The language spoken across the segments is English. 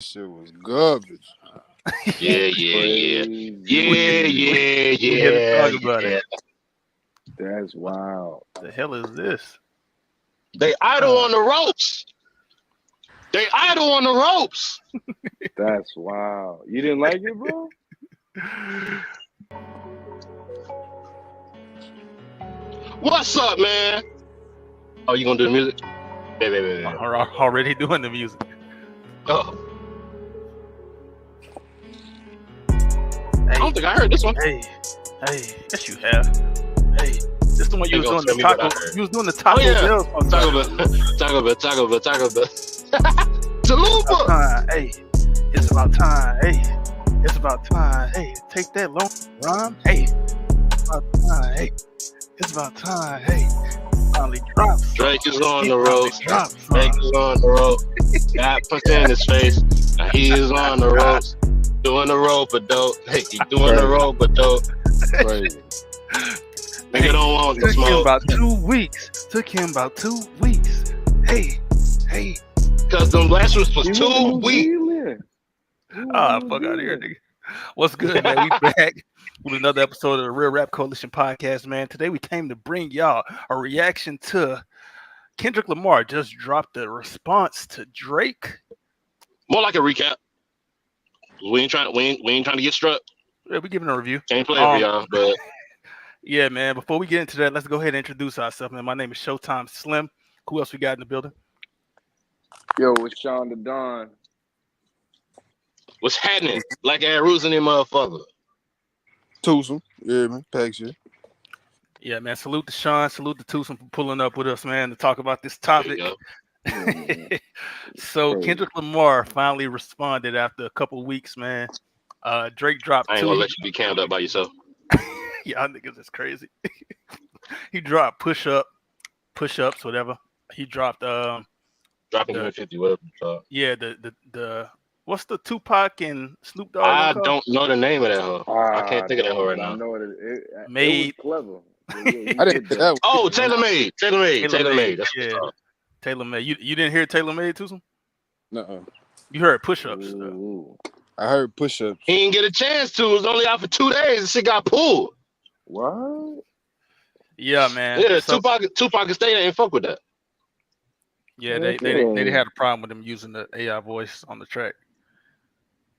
Shit was garbage. Yeah, That's yeah, yeah. Yeah, crazy. yeah, We had to yeah, talk about yeah. it. That's wild. The hell is this? They idle Uh, on the ropes. They idle on the ropes. That's wild. You didn't like it, bro? What's up, man? Oh, you gonna do the music? Wait. already doing the music. Oh, I Hey, don't think I heard this one. hey, yes you have. Hey, this the one you Ain't was gonna doing tell the me what I taco. heard. You was doing the Oh Taco yeah, Bell song. Taco Bell. It's Chalupa. about time. Hey, it's about time. Hey, it's about time. Hey, take that long rhyme. Hey, it's about time. Hey, it's about time. Hey, finally drops. Drake is on He the finally ropes. drops. Drake is on the rope. Got punched in his face. Now he is on the ropes. Doing the rope a dope. Hey, he doing the rope a dope. Crazy. Nigga don't want the Took him smoke. about 2 weeks. Hey. Cause them last was He went to 2 New weeks. Zealand. He went to Ah, New fuck out of here, Zealand. nigga. What's good, man? We back with another episode of the Real Rap Coalition podcast, man. Today we came to bring y'all a reaction to Kendrick Lamar just dropped a response to Drake. More like a recap. We ain't trying to get struck. Yeah, we giving a review. Can't play for y'all, but Yeah, man. Before we get into that, let's go ahead and introduce ourselves, man. My name is Showtime Slim. Who else we got in the building? Yo, it's Sean the Don. what's happening? Like at Roots and them motherfucker. Twosome. Yeah, man. Pack shit. Yeah, man. Salute to Sean. Salute to Tucson for pulling up with us, man, to talk about this There topic. you go. Yeah, So crazy. Kendrick Lamar finally responded after a couple weeks, man. Drake dropped I ain't two. gonna let you be cammed up by yourself. Y'all niggas is crazy. He dropped push-ups, whatever. He dropped Dropping the 50, whatever. So. yeah, the what's the Tupac and Snoop Dogg one I called? don't know the name of that hoe. I can't think of that hoe right But I now. know it was Made clever. But yeah, he I did didn't hear that. that one. Oh, Taylor Made. That's what it's Yeah. called. Taylor Made. You didn't hear Taylor Made, Tucson? Nuh-uh. You heard push-ups. Ooh. I heard push-ups. He didn't get a chance to. It was only out for 2 days. The shit got pulled. What? Yeah, man. Yeah, So Tupac and State ain't fuck with that. yeah, they had a problem with him using the AI voice on the track.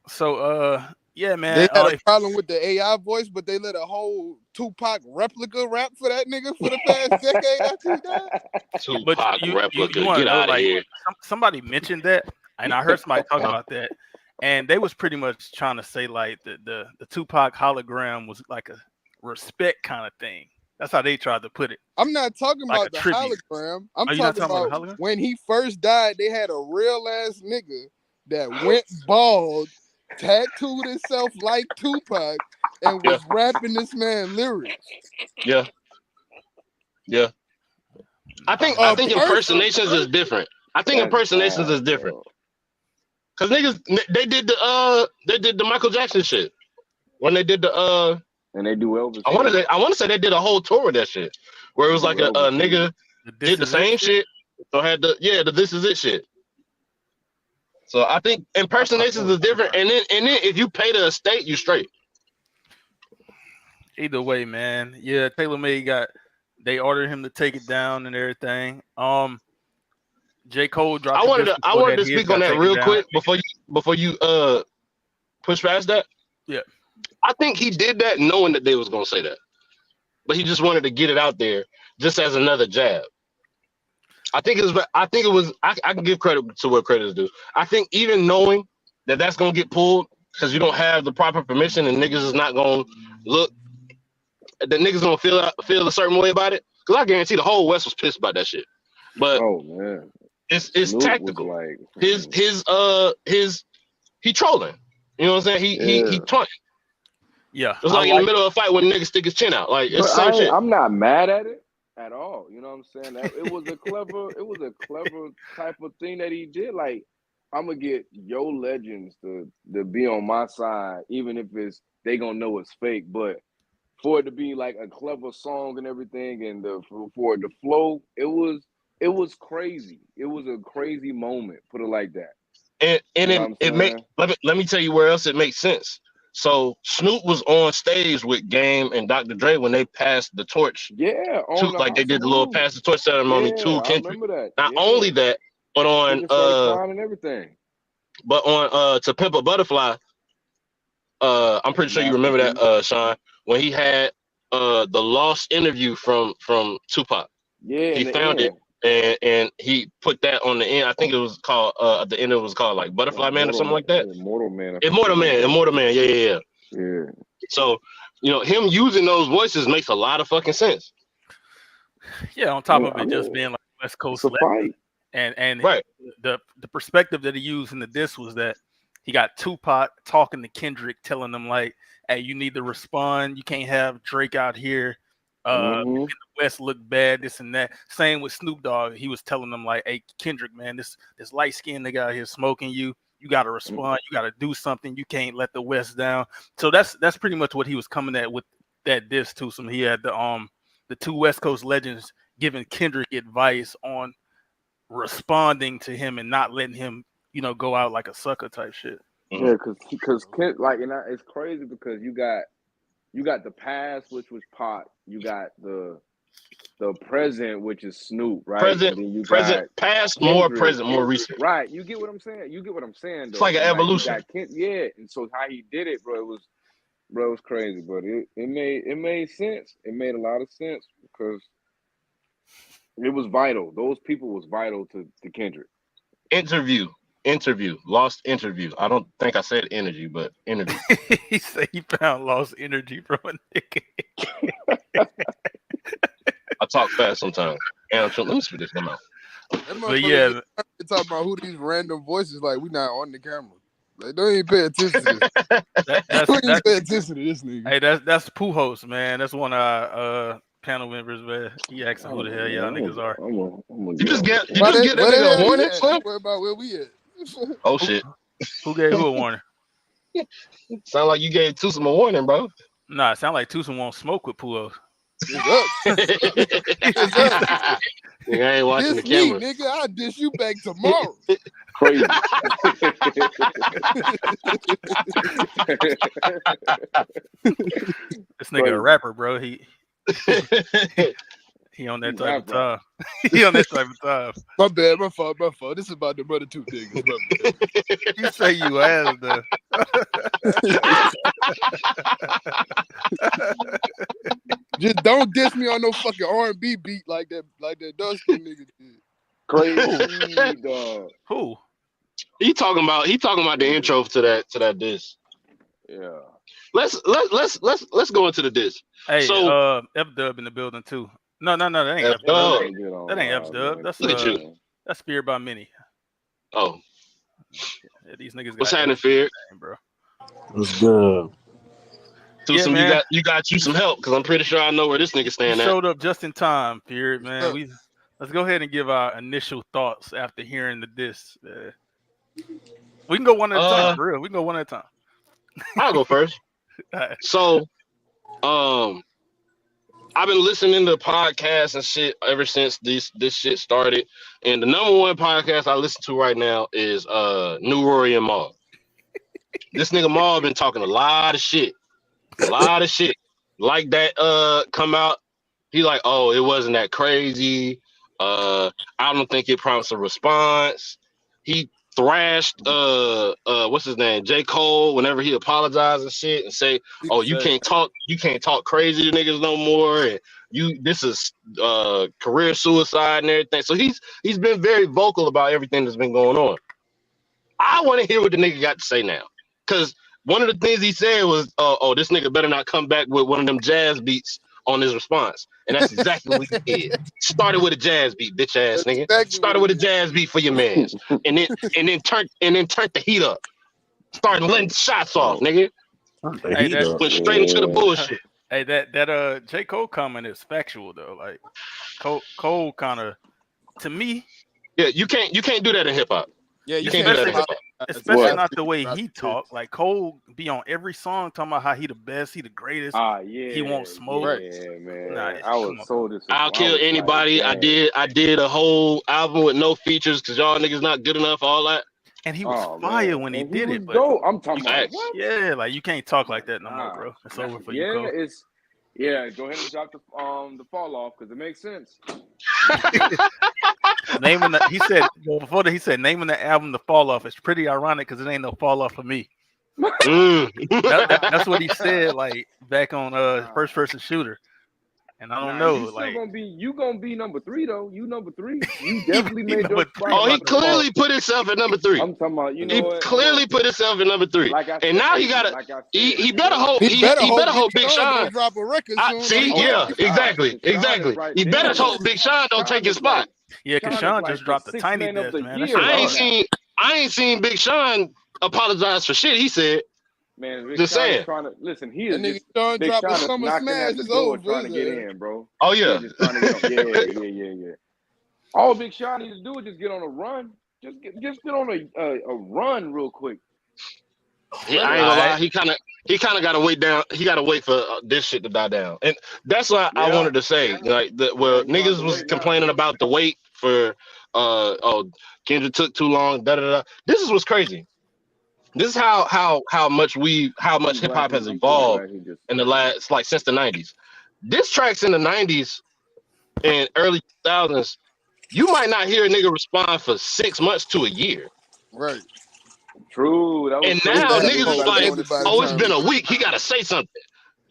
So yeah, man. They had a problem with the AI voice, but they let a whole Tupac replica rap for that nigga for the past decade after he died. Tupac replica. want to Get know, out of like, here. somebody mentioned that, and I heard somebody talk about that, and they was pretty much trying to say like the Tupac hologram was like a respect kind of thing. That's how they tried to put it. I'm not talking Like about a the tribute. hologram. I'm Are you not talking talking about about the hologram? when he first died, they had a real ass nigga that went bald, tattooed himself like Tupac, and was rapping this man lyrics. Yeah. I think impersonations is different. I think impersonations is different. Cause niggas they did the Michael Jackson shit. When they did the And they do Elvis. I want to say they did a whole tour of that shit. Where it was like a nigga did the same shit. So had the This Is It shit. So I think impersonations is different. And then if you pay the estate, you straight. Either way, man. Yeah, Taylor Made they ordered him to take it down and everything. J. Cole dropped. I wanted to speak on that real quick before you push past that. Yeah. I think he did that knowing that they was gonna say that. But he just wanted to get it out there just as another jab. I can give credit to what credit is due. I think even knowing that that's gonna get pulled because you don't have the proper permission and niggas is not gonna look, the niggas gonna feel a certain way about it. Because I guarantee the whole West was pissed about that shit. But man, it's Snoop tactical. Was He trolling. You know what I'm saying? He taunting. Yeah. It's like in the middle of a fight when niggas stick his chin out. Like it's the same shit. I'm not mad at it at all. You know what I'm saying? It was a clever type of thing that he did. Like, I'm gonna get your legends to be on my side, even if they gonna know it's fake. But for it to be like a clever song and everything, and for it to flow, it was crazy. It was a crazy moment. Put it like that. And You know what I'm saying? let me tell you where else it makes sense. So Snoop was on stage with Game and Dr. Dre when they passed the torch Yeah, to, on the like they House of did the little Blues. pass the torch ceremony Yeah, to I Kendrick. remember that. Not Yeah. only that, but on Niggas started crying and everything. To Pimp a Butterfly, I'm pretty sure you remember that, Masterpiece. Sean, when he had the lost interview from Tupac. Yeah, He in the found it end. and he put that on the end. I think it was called at the end it was called like Butterfly Man or something like that. Immortal Man or Immortal something like Man, that. Immortal Man, yeah. Yeah. So, him using those voices makes a lot of fucking sense. Yeah, on top of it just being like West Coast it's a fight. and Right. the perspective that he used in the diss was that he got Tupac talking to Kendrick, telling them like, "Hey, you need to respond. You can't have Drake out here making the West look bad, this and that." Same with Snoop Dogg. He was telling them like, "Hey, Kendrick, man, this light skinned nigga out here smoking you. You got to respond. You got to do something. You can't let the West down." So that's pretty much what he was coming at with that diss too. So he had the two West Coast legends giving Kendrick advice on responding to him and not letting him, go out like a sucker type shit. Yeah, because like, and it's crazy because you got the past, which was Pac. You got the present, which is Snoop, right? Present, and then you present, got past, Kendrick, more present, more recent. Right. You get what I'm saying? Though. It's like an evolution. Yeah, and so how he did it, bro, it was crazy, but it made sense. It made a lot of sense because it was vital. Those people was vital to Kendrick. Interview, lost interview. I don't think I said energy, but interview. He said he found lost energy from a nigga. I talk fast sometimes. And let me spit this one out. But yeah, talking about who these random voices like we not on the camera. Like, don't even pay attention to this. Don't even pay attention to this nigga. Hey, that's Pujols, man. That's one of our panel members, man. He asking who the hell y'all niggas are. You just get that nigga a warning, son? Worry about where we at. Oh shit. Who gave who a warning? Sound like you gave Tucson a warning, bro. Nah, it sound like Tucson won't smoke with Pujols. It's up. Nigga, I ain't watching the camera. Nigga, I'll dish you back tomorrow. Crazy. This nigga a rapper, bro. He on that type of time. He on that type of time. My bad, my fault. This is about the brother two niggas. You say you ass though. Just don't diss me on no fucking R&B beat like that Dusty nigga did. Crazy dog. Who? He talking about the intro to that diss. Yeah. Let's go into the diss. Hey, so F Dub in the building too. No, that ain't F Dub. That ain't F Dub. That's Fear by Many. Oh. Yeah, these niggas. What's happening, Fear? Bro. What's good? Yeah, you got some help because I'm pretty sure I know where this nigga stand at. Showed up just in time, Fear, man. Let's go ahead and give our initial thoughts after hearing the diss. We can go one at a time, for real. We can go one at a time. I'll go first. Right. So, I've been listening to podcasts and shit ever since this shit started. And the number one podcast I listen to right now is New Rory and Maul. This nigga Maul been talking a lot of shit. Like that come out. He like, oh, it wasn't that crazy. I don't think it prompts a response. He thrashed what's his name, J. Cole, whenever he apologized and shit and say, oh, you can't talk crazy to niggas no more, and this is career suicide and everything. So he's been very vocal about everything that's been going on. I want to hear what the nigga got to say now, because one of the things he said was, oh, this nigga better not come back with one of them jazz beats on his response. And that's exactly what he did. Started with a jazz beat, bitch ass nigga. Exactly. Started with a jazz beat for your mans. and then turned the heat up. Started letting shots off, nigga. Went straight into the bullshit. Hey, that J. Cole comment is factual though. Like Cole kind of, to me. Yeah, you can't do that in hip hop. Yeah, you can't do that in hip hop. Especially not the way he talk. Like Cole be on every song talking about how he the best, he the greatest. Yeah. He won't smoke. Yeah, man. Nah, I was so disappointed. I'll kill anybody. Like, I did a whole album with no features because y'all niggas not good enough. All that. And he was Oh fire man, when he and did he it, was but dope. I'm talking about Facts. what? yeah, like you can't talk like that no more, Nah, bro. It's over for you, yeah, Cole. Go ahead and drop the fall off because it makes sense. He said well, before that he said naming the album The Fall Off. It's pretty ironic because it ain't no fall off for me. That's what he said like back on First Person Shooter. And I don't Nah, know, you still like gonna be number 3 though. You number 3. You he definitely made number your three spot. Oh, he about to fall. clearly put himself at number 3. I'm talking about. You know He what? clearly put himself at number 3. Like I And said, now he hey, gotta. like I He, said, he better bro. hope. He He better better hope Big hope Big Sean Sean. don't drop a record soon. See, Oh, yeah, Big exactly, Sean is exactly. right He better there. hope Big Sean don't take Sean his is like spot. Yeah, because Sean is Sean like just the dropped a 6th tiny man of disc, the man. That year shit I right ain't hard. now. seen. I ain't seen Big Sean apologize for shit. He said, Man, Big just Sean is saying. trying to listen. He That is nigga just Sean Big drop a Sean is summer knocking smash, at the it's door over for trying to his get ass. in, bro. Oh He yeah. is just trying to get on. Yeah. All Big Sean needs to do is just get on a run. Just get on a run real quick. I ain't gonna lie. He kind of got to wait down. He got to wait for this shit to die down, and that's what I Yeah, wanted to say. Like, yeah. well, You gonna have niggas to was wait now, complaining bro. about the wait for, Kendrick took too long. Da da da. This is what's crazy. This is how much I'm hip glad hop has I'm evolved glad he just. in the last, like, since the '90s. This tracks in the '90s and early 2000s. You might not hear a nigga respond for 6 months to a year. Right. True, that was And His crazy. now ass Niggas niggas is supposed to started like, doing the everybody 6 oh, it's trying months. been to a week. He got to say something.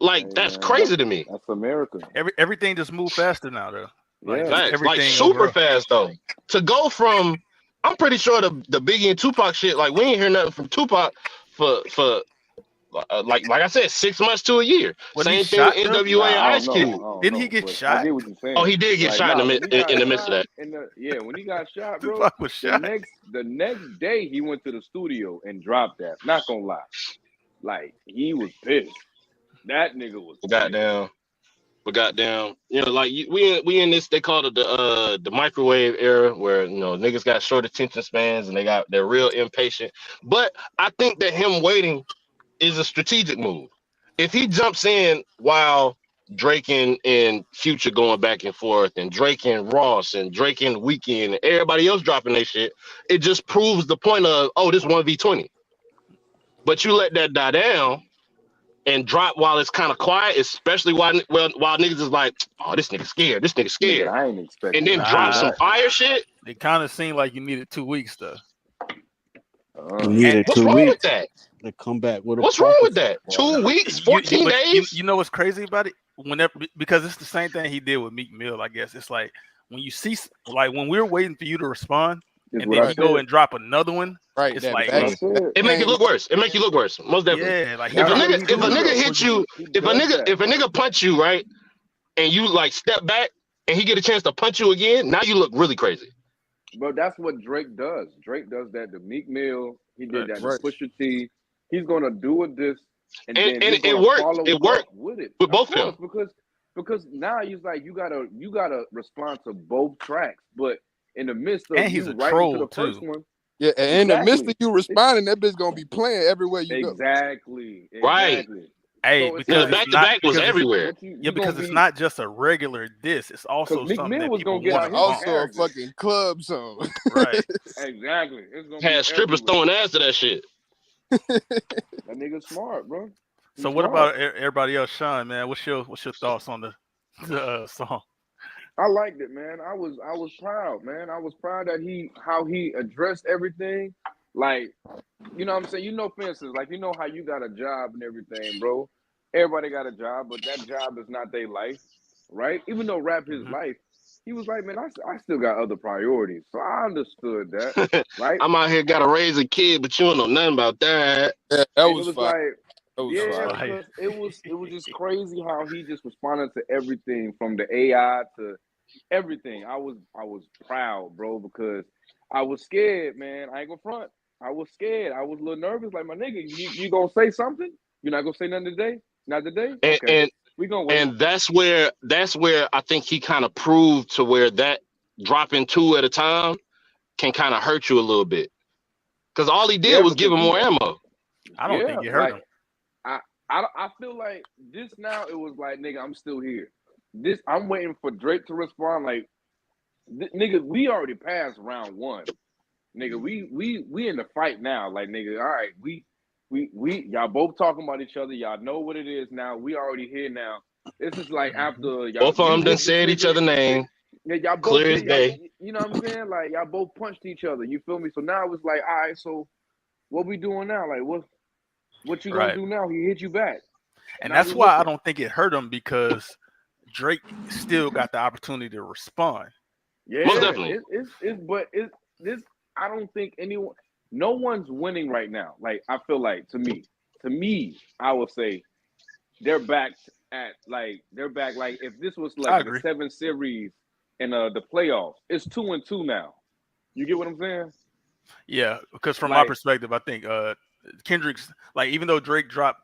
Like, Hey that's man, crazy to me. that's America. Everything just moved faster now, though. Like Yeah, just Facts. Like, everything super overall. fast, though. To go from, I'm pretty sure the Biggie and Tupac shit, like, we ain't hear nothing from Tupac for like I said, 6 months to a year. Wasn't he Same thing with shot though? NWA and I don't Ice know. Cube. I don't Didn't he know, get but I shot? get what you're Oh, saying. he did get Like, shot nah, when he got in the midst of shot that. when he got shot, bro, Tupac was the shot. next day he went to the studio and dropped that. Not gonna lie, like he was pissed. That nigga was pissed. Goddamn. But goddamn, like, we in this, they call it the microwave era, where niggas got short attention spans and they're real impatient. But I think that him waiting is a strategic move. If he jumps in while Drake and Future going back and forth, and Drake and Ross and Drake and Weekend and everybody else dropping their shit, it just proves the point of, oh, this 1v20. But you let that die down and drop while it's kind of quiet, especially while niggas is like, oh, this nigga scared, Nigga, I ain't and expecting then none drop of Nah, some that. fire shit. it kind of seemed like you needed 2 weeks though. You Uh, needed What's 2 wrong with weeks that? to come back with a What's wrong with prophecy. that? 2 weeks, You 14 but days. you know what's crazy about it? Whenever because it's the same thing he did with Meek Mill. I guess it's like when you see like when we're waiting for you to respond, is and what then I you go said. and drop another one. right. It's That like What back I said. It make you game. look worse. It make you look worse. Most definitely. yeah, like he If a That's dropped. what nigga he if a do nigga though. hit you, He if a does nigga that. if a nigga punch you, right, and you, like, step back and he get a chance to punch you again, now you look really crazy. But that's what Drake does. Drake does that to Meek Mill. He did that to Right. Pusha T. He's gonna do a this, and And then and he's it gonna worked. follow It up worked with it. with Of both of course, them. because now he's like you gotta respond to both tracks. But in the midst of And he's you a writing to troll the first too. one, Yeah, and in the midst exactly, of you responding, that bitch gonna be playing everywhere you go. exactly, Right. exactly. Hey, So it's Yeah, because like, it's back to not back was because it's everywhere. but you yeah gonna because it's be not just a regular diss. It's because also Meek something Mill that was people gonna get want out to his bump. Also a character. fucking club song. Right. Exactly, it's gonna be Had strippers everywhere. throwing ass to that shit. That nigga's smart, bro. So He's what smart. about everybody else, Sean? Man, what's your thoughts on the song? I liked it, man. I was proud, man. I was proud that how he addressed everything. Like, you know what I'm saying? You know, for instance, like, you know how you got a job and everything, bro. Everybody got a job, but that job is not their life, right? Even though rap his Mhm. life, he was like, man, I still got other priorities. So I understood that, right? I'm out here gotta raise a kid, but you don't know nothing about that. Yeah, that And it was was fire. like, That was That was yeah, fire. fire. because it was just crazy how he just responded to everything from the AI to everything. I was proud, bro, because I was scared, man. I ain't gonna front. I was scared. I was a little nervous. Like, my nigga, you gonna say something? You're not gonna say nothing today? Not today? And Okay, and we gonna wait. and that's where I think he kind of proved to where that dropping two at a time can kind of hurt you a little bit. Because all he did Yeah, was give because him more ammo. I don't yeah, think it hurt like him. I feel like this now. It was like, nigga, I'm still here. This I'm waiting for Drake to respond. Like, nigga, we already passed round one. nigga, we in the fight now. Like, nigga, all right, we y'all both talking about each other. Y'all know what it is now. We already here now. This is like after y'all. Both of them You done hit this said each nigga. other name. Yeah, y'all both Clear as hit. Y'all, day. you know what I'm saying? Like, y'all both punched each other. You feel me? So now it's like, all right, so what we doing now? Like, what you gonna Right. do now? He hit you back. And Now that's we why I looking. don't think it hurt him because Drake still got the opportunity to respond. Most Yeah, definitely. it's this. I don't think anyone, no one's winning right now. Like, I feel like to me, I would say they're back they're back. Like, if this was I like the agree. 7 series in the playoffs, it's 2-2 now. You get what I'm saying? Yeah, because from my Like, perspective, I think Kendrick's like even though Drake dropped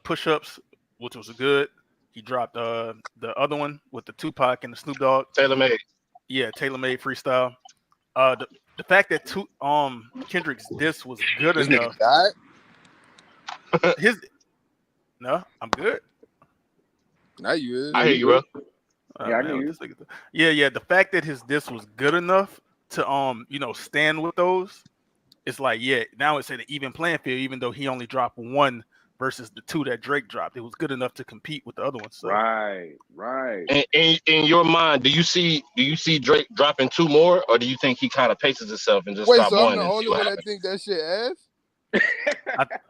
push-ups, which was good, he dropped the other one with the Tupac and the Snoop Dogg. Taylor made. Yeah, tailor-made freestyle. The fact that Kendrick's diss was good This nigga enough. died. His no, I'm good. Now you is. I hear you, bro. yeah, I Man, hear what you. this nigga do? Yeah. The fact that his diss was good enough to stand with those, it's like now it's an even playing field. Even though he only dropped one versus the two that Drake dropped, it was good enough to compete with the other ones. So Right. And in your mind, do you see Drake dropping 2 more, or do you think he kind of paces himself and just Wait, drop so I'm one the and see only what one happens? that think that shit ass?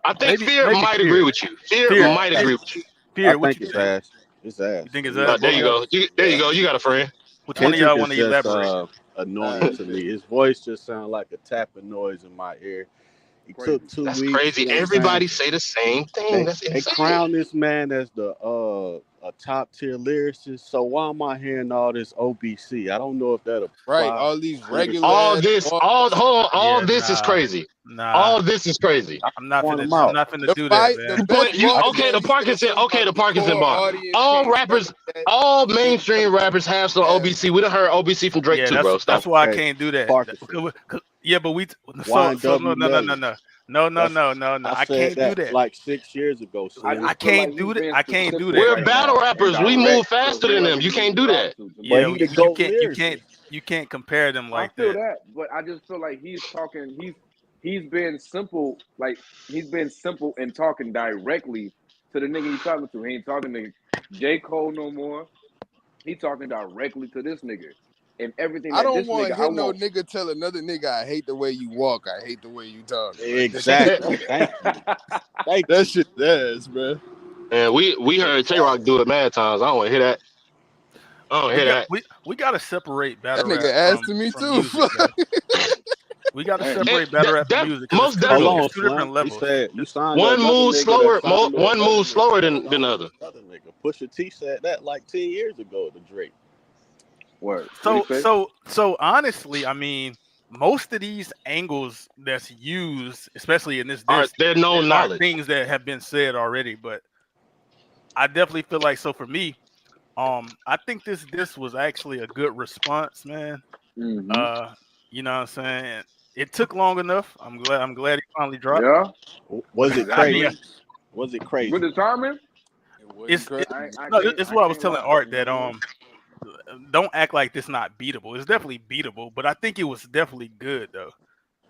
I think maybe Fear might Fear. agree with you. Fear Fear, might agree with you. Fear. I What think you it's think? ass. It's ass. You think it's To me. us? There Both you of y'all. go. There you go. You got a friend. Which one of Kendrick y'all is want to just elaborate? annoying to me. His voice just sounds like a tapping noise in my ear. He took Crazy. 2 weeks. That's You know crazy. what I'm saying? Everybody say the same thing. That's They insane. crown this man as the a top tier lyricist. So why am I hearing all this OBC? I don't know if that Right, apply. all these Nigga, regular All ass this, bars. all Yeah, this is crazy. nah. All this is crazy. I I'm not point finna. them I'm out. not finna The do that, fight, man. the best bar Okay, that the he said Parkinson. something Okay, about the the Parkinson core bar. audience All can't fuck rappers, with that. all He mainstream rappers have some ass. OBC. We done heard OBC from Drake Yeah, too, bro. that's Stop. why I Hey, can't do that. Parkinson, Yeah, but we so no YNW no no no legend. no no no That's no no no. I I said can't do that that. like 6 years ago, I Slim. I just feel like can't he's do that. being I can't do specific that. We're right battle now and rappers. We move direct to faster than whoever them. You he can't do drops that. to me. But Yeah, he the you GOAT can't lyricist. you can't compare them I like feel that. that, but I just feel like he's talking. He's been simple. Like, he's been simple and talking directly to the nigga he's talking to. He ain't talking to J. Cole no more. He talking directly to this nigga, and everything I that don't this want to nigga I hear no want. nigga tell another nigga I hate the way you walk. I hate the way you talk. Like Exactly. Thank you. Thank that you. shit ass, bro. And we heard Tay Rock do it mad times. I don't want to hear that. I don't We hear got that. we got to separate That battle nigga rap ass to me from too. music, man. We got to Damn. And separate battle rap from that music because most Hold definitely. on, it's two different Slim. He levels. said you It's, signed to One another move nigga that slower. signed to One another move nigga slower that than signed the to other. another nigga. Pusha T said that like 10 years ago to Drake. What he so say? so so honestly, I mean, most of these angles that's used, especially in this Are disc, they're known are knowledge. things that have been said already. But I definitely feel like so for me, I think this was actually a good response, man. Mm-hmm. Uh, you know what I'm saying? It took long enough. I'm glad he finally dropped. Was it I Exactly. mean, crazy? Was it With crazy? the timing, It wasn't it's crazy. it, I no. can't. This is I what I was can't telling lie. Art You know that what I mean? don't act like this not beatable. It's definitely beatable, but I think it was definitely good though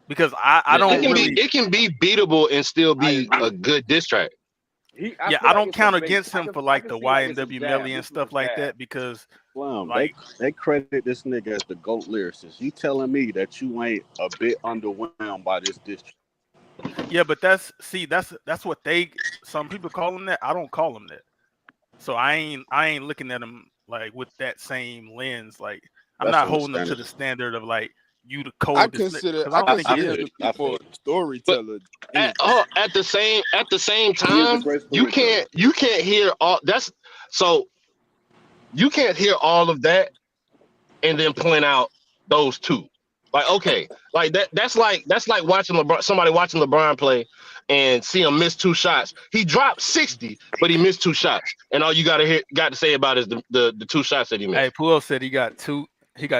because I Yeah, don't really it can be beatable and still I be agree. a good diss track. I yeah feel I like don't it's a count base. against him for I like can the see like it's a YNW jab. Melly and This was a stuff like jab. that because Slim, like they credit this nigga as the GOAT lyricist. You telling me that you ain't a bit underwhelmed by this diss track? yeah, but that's what they some people call him that. I don't call him that. So I ain't looking at him like with that same lens. Like I'm That's not holding him to the understandable. standard of like you the I coldest consider because I I don't think I he consider is. feel him you. to be I more feel of a But storyteller than anything. at the same He is a time, great you storyteller. can't hear all. That's so you can't hear all of that and then point out those two. Like, okay, like that's like watching somebody watching LeBron play and see him miss 2 shots. He dropped 60, but he missed 2 shots, and all you got to say about is the 2 shots that he Hey, missed. Puel said he got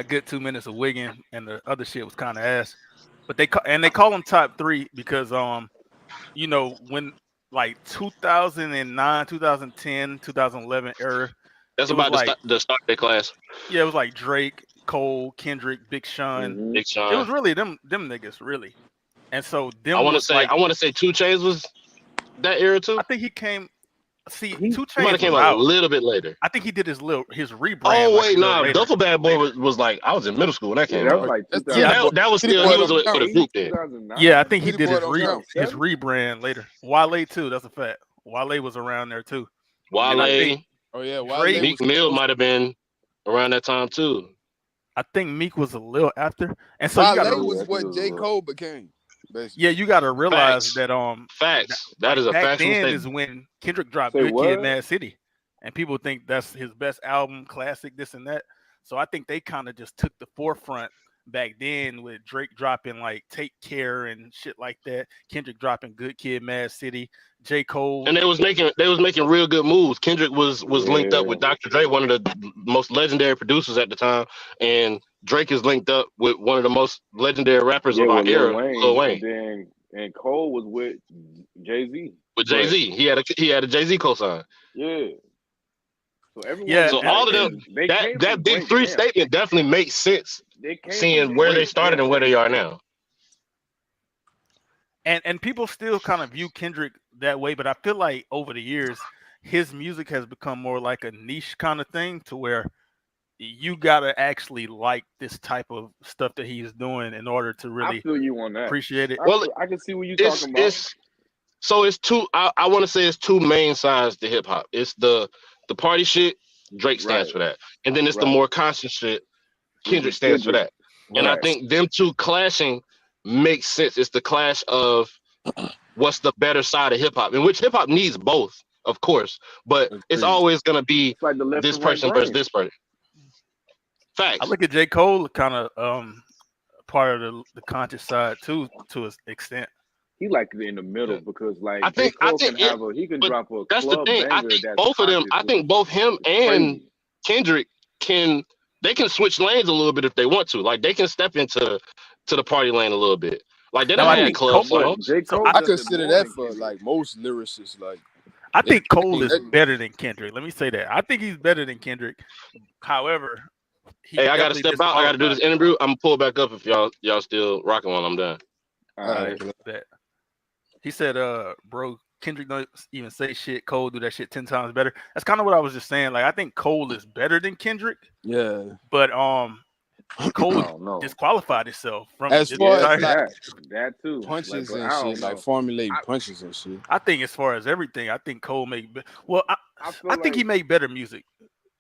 good 2 minutes of wigging and the other shit was kind of ass. But they call him top three because when like 2009, 2010, 2011 era, That's it was about like the start of the class. yeah, it was like Drake, Cole, Kendrick, Big Sean. Mhm. Big It Sean. was really them niggas, really. And so them I want to was say like, 2 Chainz was that era too. I think he came. See, He 2 He might Chainz have came was a out. little bit later. I think he did his rebrand Oh like a wait, little nah, later. Duffel Bad Boy was like I was in middle school when that Yeah, came that out. was like That's Yeah, 2000. that was City still Boy he was don't with count. a group then. 2009. Yeah, I think he City did Boy his don't count. his rebrand later. Wale too. That's a fact. Wale was around there too. And I Wale, think Oh yeah, Wale Drake. Meek was Mill close. might have been around that time too. I think Meek was a little after. And so you Wale gotta, Yeah, was I think it what was J. a lot. Cole became, basically. yeah, you gotta realize Facts, that facts. That like is a back factual then is statement. when Kendrick dropped Say Good Kid, what? Mad City, and people think that's his best album, classic, this and that. So I think they kind of just took the forefront back then with Drake dropping like Take Care and shit like that. Kendrick dropping Good Kid, Mad City. J. Cole. And they was making real good moves. Kendrick was linked up Yeah. with Dr. Dre, one of the most legendary producers at the time, and Drake is linked up with one of the most legendary rappers Yeah, of our with Lil era, Lil Wayne, Wayne, and Cole was with Jay-Z. with Jay But Z. He had a Jay Z cosign. yeah, so everyone Yeah, So was and all like of them, they came that from big great three camps. statement definitely makes sense, They came from seeing where they great started and camps. where they are now. and people still kind of view Kendrick that way, but I feel like over the years his music has become more like a niche kind of thing to where you gotta actually like this type of stuff that he's doing in order to I really feel you on that. appreciate it. Well, I can see what you're it's talking about. it's so it's two. I want to say it's two main sides to hip hop. It's the party shit. Drake stands Right, for that, and then it's the right. more conscious shit. Which Kendrick is stands for Kendrick. that, and I Right. think them two clashing makes sense. It's the clash of what's the better side of hip hop, in which hip hop needs both, of course, but it's Agreed. always gonna be It's like the left this and right person versus brain. this person. I Facts. look at J. Cole kind of part of the conscious side too, to an extent. He like in the middle because I like J. think I Cole think can it, he can but drop a that's the club thing. I banger think that's both of them. conscious, I which think both him is and crazy. Kendrick they can switch lanes a little bit if they want to. Like they can step into the party lane a little bit. Like they done Now I had True, think club Cole. but songs. J. So Cole I does it consider more that than for Kendrick. like most lyricists. Like I think Cole is they, better than Kendrick. Let me say that. I think he's better than Kendrick. However, he Hey, I gotta definitely step out. I gotta do disqualified this himself. interview. I'm gonna pull back up if y'all still rocking while I'm done. All all right. right, That he said, bro, Kendrick don't even say shit. Cole do that shit 10 times better. That's kind of what I was just saying. Like I think Cole is better than Kendrick, yeah. but I Cole don't know. disqualified himself from As this far Yeah, as entire. like that too. Like, punches but and I shit, don't like know. formulating I punches and shit. I think as far as everything, I think Cole well, I I feel think he like make better music.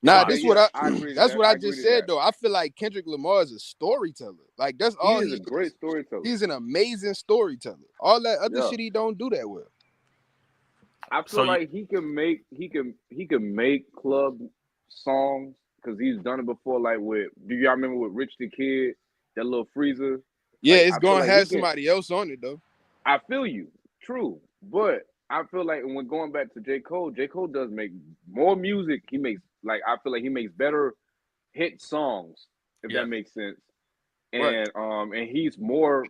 Nah, okay, this Honestly, what yeah, I I agree to that's that. what I I agree just to said that. though. I feel like Kendrick Lamar is a storyteller. Like that's He all is he a great is. storyteller. He's an amazing storyteller. All that other Yeah. shit he don't do that well. I so feel like he can make club songs because he's done it before. Like with do y'all remember with Rich the Kid, that little freezer? Yeah, Like it's I feel gonna like he have can. somebody else on it though. I feel you, true, but I feel like when going back to J. Cole does make more music. He makes like I feel like he makes better hit songs, if yeah, that makes sense. Right. And he's more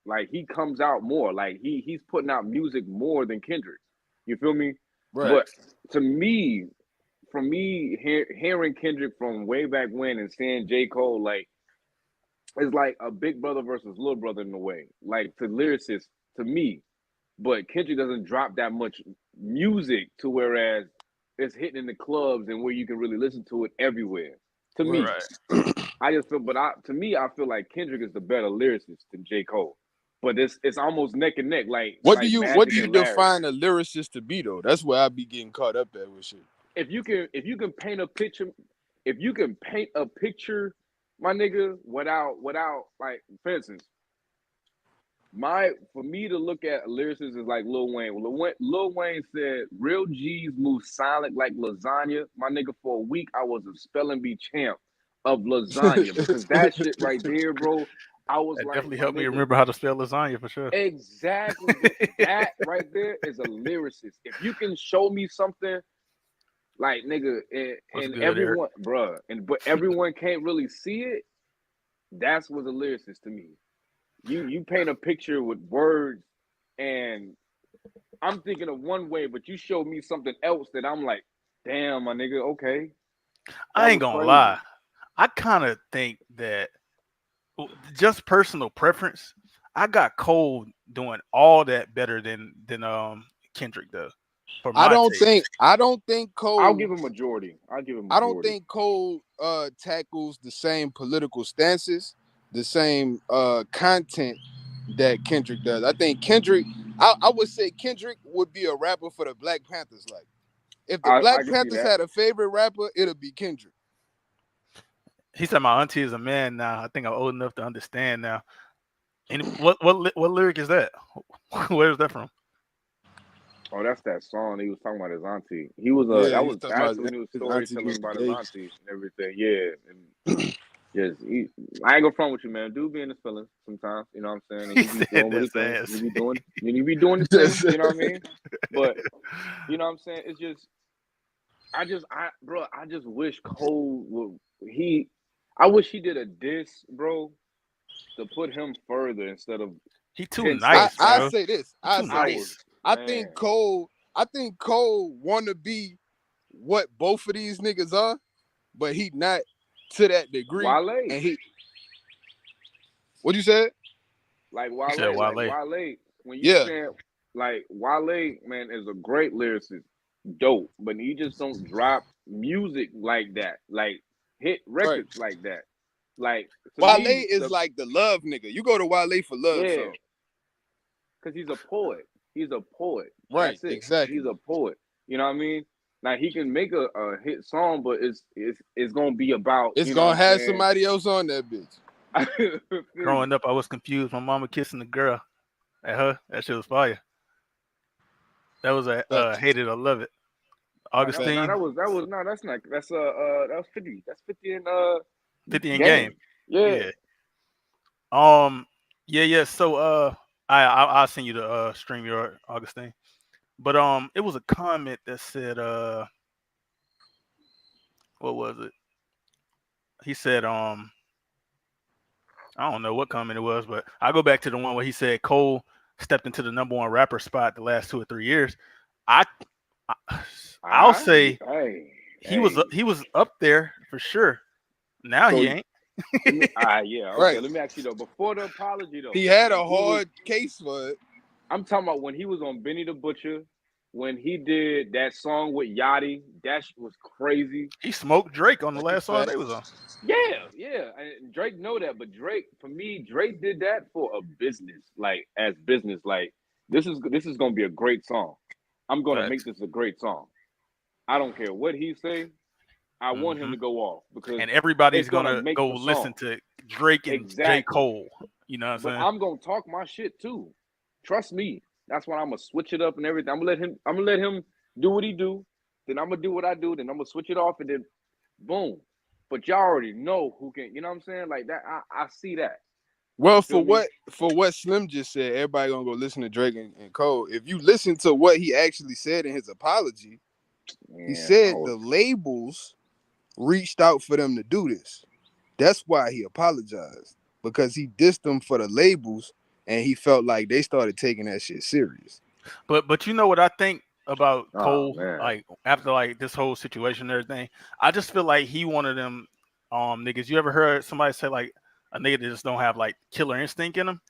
like he comes out more. Like he's putting out music more than Kendrick. You feel me? Right. But to me, from me hearing Kendrick from way back when and seeing J. Cole, like it's like a big brother versus little brother in a way. Like to lyricists, to me. But Kendrick doesn't drop that much music to whereas it's hitting in the clubs and where you can really listen to it everywhere. To me, Right. right. I just feel, but to me, I feel like Kendrick is the better lyricist than J. Cole. But it's almost neck and neck, What do like you Magic and Larry. define a lyricist to be though? That's where I be getting caught up at with shit. If you can paint a picture, if you can paint a picture, my nigga, without like for instance, for me to look at a lyricist is like Lil Wayne. Lil Wayne said, "Real G's move silent like lasagna." My nigga, for a week I was a spelling bee champ of lasagna because that shit right there, bro. I was That like, definitely my helped me nigga, remember how to spell lasagna for sure. exactly. That right there is a lyricist. If you can show me something like nigga, What's and good, Eric? everyone, bruh, but everyone can't really see it. That's what's a lyricist to me. You paint a picture with words, and I'm thinking of one way, but you show me something else that I'm like, damn, my nigga, okay, I that ain't was gonna crazy. lie. I kind of think that just personal preference. I got Cole doing all that better than Kendrick does for I my don't taste. think I don't think I'll Cole give him majority. I'll give him I don't majority. think Cole tackles the same political stances, the same content that Kendrick does. I think I would say Kendrick would be a rapper for the Black Panthers. Like, if the I Black can see Panthers that. had a favorite rapper, it'll be Kendrick. He said my auntie is a man now. I think I'm old enough to understand now. And what lyric is that? Where is that from? Oh, that's that song he was talking about his auntie. He was Yeah, that he was was talking about actually when he was his auntie storytelling getting about his engaged. auntie and everything. Yeah, and yes, I ain't gonna front with you, man. Dude be in his feelings sometimes. You know what I'm saying? And He he be said doing what he that's think. ass. He be doing his thing. You know what I mean? But you know what I'm saying? It's just I just wish Cole would I wish he did a diss, bro, to put him further instead of He too 10 I nice, steps I back. bro. say this. He I too say I this. was nice. man. I think Cole wanna be what both of these niggas are, but he not to that degree. Wale. And he, what you said? Like He said Wale. Wale, when you Yeah, saying like Wale, man, is a great lyricist, dope, but he just don't drop music like that, like hit right. records like that. Like to Wale me, is like the love nigga. You go to Wale for love yeah, song. because he's a poet. He's a poet. Right, That's it. He's exactly. a poet. You know what I mean? Like he can make a hit song, but it's gonna be about, It's you know what gonna I'm have saying? somebody else on that bitch. Feel me? Growing up, I was confused. My mama kissing the girl at her. That shit was fire. That was a Facts. hate it or love it. Facts. Augustine, No, that's not that was 50. That's 50 in 50 in game. game. Yeah. Yeah. Um. Yeah. So I'll send you the stream your Augustine. But it was a comment that said what was it? He said I don't know what comment it was, but I'll go back to the one where he said Cole stepped into the #1 rapper spot the last 2 or 3 years. I, I'll say Hey, he was up there for sure. Now So he ain't. yeah, okay. Right. Let me ask you though. Before the apology though, He had when a he was hard case for it. I'm talking about when he was on Benny the Butcher, when he did that song with Yachty, that shit was crazy. He smoked Drake on the That's a last song they fact. was on. Yeah. And Drake know that, but Drake, for me, Drake did that for a business, like as business, like this is gonna be a great song. I'm gonna make Facts. this a great song. I don't care what he say. I want him Hmm. to go off because And everybody's it's gonna gonna make go the listen song. to Drake and J. Exactly. Cole. You know what I'm But saying? I'm gonna talk my shit too. Trust me. That's why I'm gonna switch it up and everything. I'm gonna let him do what he do. Then I'm gonna do what I do. Then I'm gonna switch it off and then boom. But y'all already know who can, you know what I'm saying? Like that, I see that. Well, You feel me? for what Slim just said, everybody gonna go listen to Drake and Cole. If you listen to what he actually said in his apology, he Yeah, I said was the labels reached out for them to do this. That's why he apologized, because he dissed them for the labels, and he felt like they started taking that shit serious. But you know what I think about oh Cole, man. like after like this whole situation and everything, I just feel like he one of them niggas. You ever heard somebody say like a nigga that just don't have like killer instinct in him?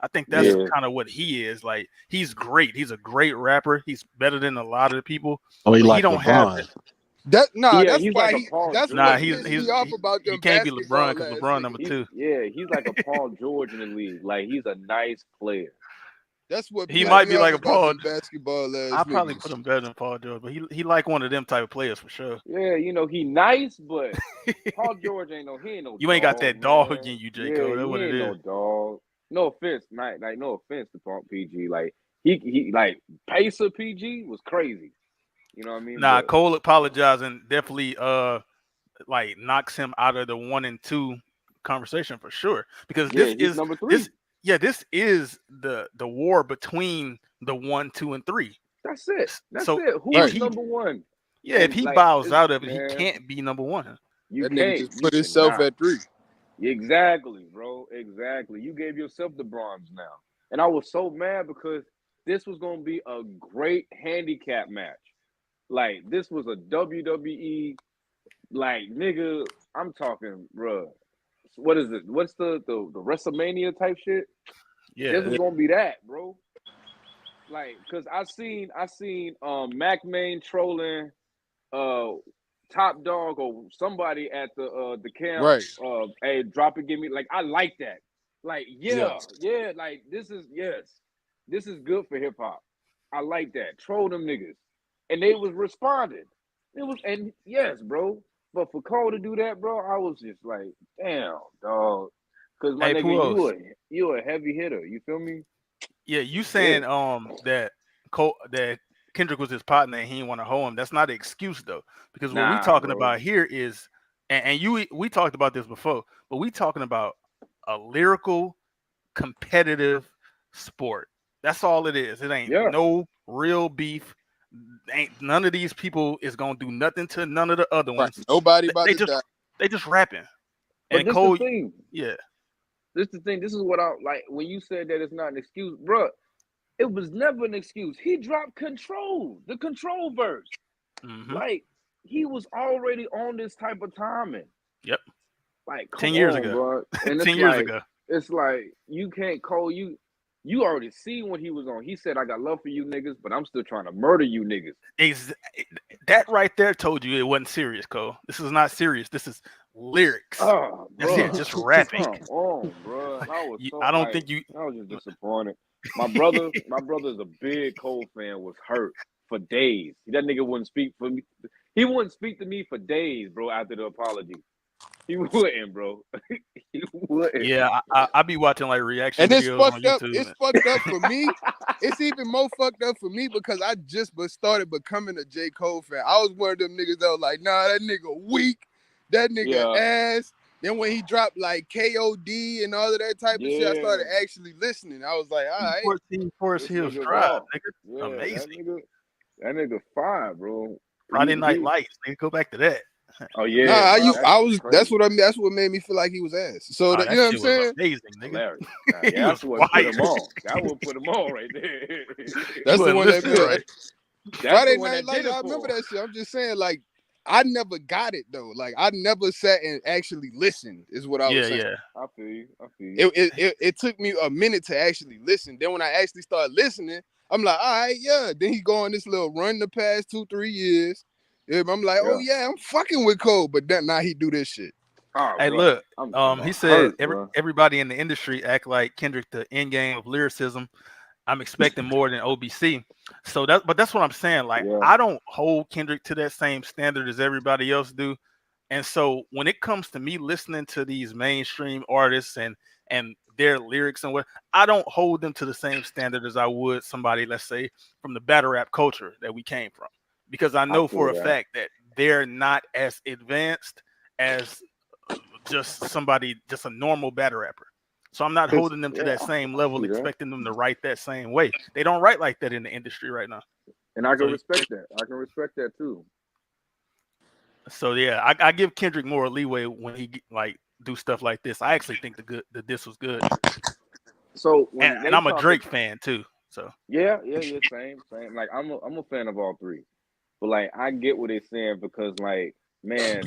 I think that's Yeah, Yeah. kind of what he is. Like he's great. He's a great rapper. He's better than a lot of the people, Oh, he but he like don't have that. LeBron. Yeah, he's like a Paul that's Nah, what George in he's the pissed me he's league. off about he them can't be LeBron basketball because ass LeBron number niggas. two. He's like a Paul George in the league. Like he's a nice player. That's what He pissed Like might me be off like a about Paul. them basketball ass I probably put niggas. him better than Paul George, but he like one of them type of players for sure. yeah, he nice, but Paul George he ain't no You ain't got dog, that dog man. in you, J. Yeah, Cole. That's he what it ain't is. no dog. No offense, like no offense to Paul PG. Like he like Pacer PG was crazy. You know what I mean? Nah, But Cole apologizing definitely like knocks him out of the 1 and 2 conversation for sure. Because yeah, he's number this three. this is the war between the 1, 2, and 3. That's it. That's So it. Who if Right. is he number one? if And he like bows it's out of it, he man, can't be #1. you That nigga can't. just You put himself cannot. at 3. Exactly, bro. Exactly. You gave yourself the bronze now. And I was so mad because this was gonna be a great handicap match. Like this was a WWE like nigga. I'm talking, bro. What is it? What's the WrestleMania type shit? This Yeah. was gonna be that, bro. Like, cause I seen Mac Main trolling uh Top Dog or somebody at the camp. Right. Hey, drop it, give me, like, I like that. Like, Yeah. yeah, like this is good for hip hop. I like that. Troll them niggas, and they was responding. It was, and yes, bro. But for Cole to do that, bro, I was just like, damn, dog. Cause my Hey, nigga, Puos. you a heavy hitter. You feel me? Yeah, you Yeah. saying that Kendrick was his partner and he didn't want to hold him. That's not an excuse though, because what we Nah, talking bro. about here is, and we talked about this before, but we talking about a lyrical, competitive sport. That's all it is. It ain't Yeah. no real beef. Ain't none of these people is gonna do nothing to none of the other Right. ones. Nobody about They to die. just rapping. But And this the Cole, thing. yeah, This the thing. This is what I like when you said that it's not an excuse, bro. It was never an excuse. He dropped Control, the Control verse. mm-hmm. Like, he was already on this type of timing. Yep, Like, come 10 years on, ago, bro. And 10 years ago. it's like you can't call you. You already seen what he was on. He said, "I got love for you niggas, but I'm still trying to murder you niggas." That right there told you it wasn't serious, Cole. This is not serious. This is lyrics. Oh, That's it, bro, just rapping. come on, bro. I was so I don't like, think you. I was just disappointed. My brother's a big Cole fan. Was hurt for days. That nigga wouldn't speak for me. He wouldn't speak to me for days, bro. After the apology, he wouldn't, bro. He wouldn't. Yeah, I be watching like reaction And it's videos on fucked up. YouTube. It's fucked up for me. It's even more fucked up for me because I just started becoming a J. Cole fan. I was one of them niggas that was like, nah, that nigga weak. That nigga Yeah, ass. Then when he dropped like KOD and all of that type of shit, I yeah. started actually listening. I was like, all right. 14 Forest This Hills nigga Drive, raw. nigga. Yeah, Amazing. that nigga fire, bro. Friday Night He. Lights, nigga. Go back to that. Oh Nah, yeah, bro. That I shit was was. That's crazy. what I mean. That's what made me feel like he was ass. So Oh, that, you that know what I'm shit was saying? amazing, nigga. Hilarious. Nah, He yeah, was that's what put fire. him on. That would put him on right there. You That's the wasn't one that listening made right. That's the Friday one Night that did Lights. it I for remember him. that shit. I'm just saying, like, I never got it though. Like, I never sat and actually listened. Is what I was Yeah, saying. yeah. I feel you. I feel you. It took me a minute to actually listen. Then when I actually started listening, I'm like, all right, yeah. Then he go on this little run the past 2-3 years. Yeah, I'm like, oh Yeah. yeah, I'm fucking with Cole. But then now he do this shit. Oh, Hey, bro. look. I'm talking He about said hurt, bro. everybody in the industry act like Kendrick the end game of lyricism. I'm expecting more than OBC. So that's what I'm saying. Like, Yeah. I don't hold Kendrick to that same standard as everybody else do. And so when it comes to me listening to these mainstream artists and their lyrics and what, I don't hold them to the same standard as I would somebody, let's say, from the battle rap culture that we came from. Because I I know feel for a that. fact that they're not as advanced as just somebody, just a normal battle rapper. So I'm not holding them to Yeah, that same I level, see that. expecting them to write that same way. They don't write like that in the industry right now. And I can So, respect that. I can respect that too. so yeah, I give Kendrick more leeway when he like do stuff like this. I actually think the diss was good, So and, when and they I'm a talk Drake about, fan too. So yeah, same. Like, I'm a fan of all three. But like, I get what they're saying because, like, man,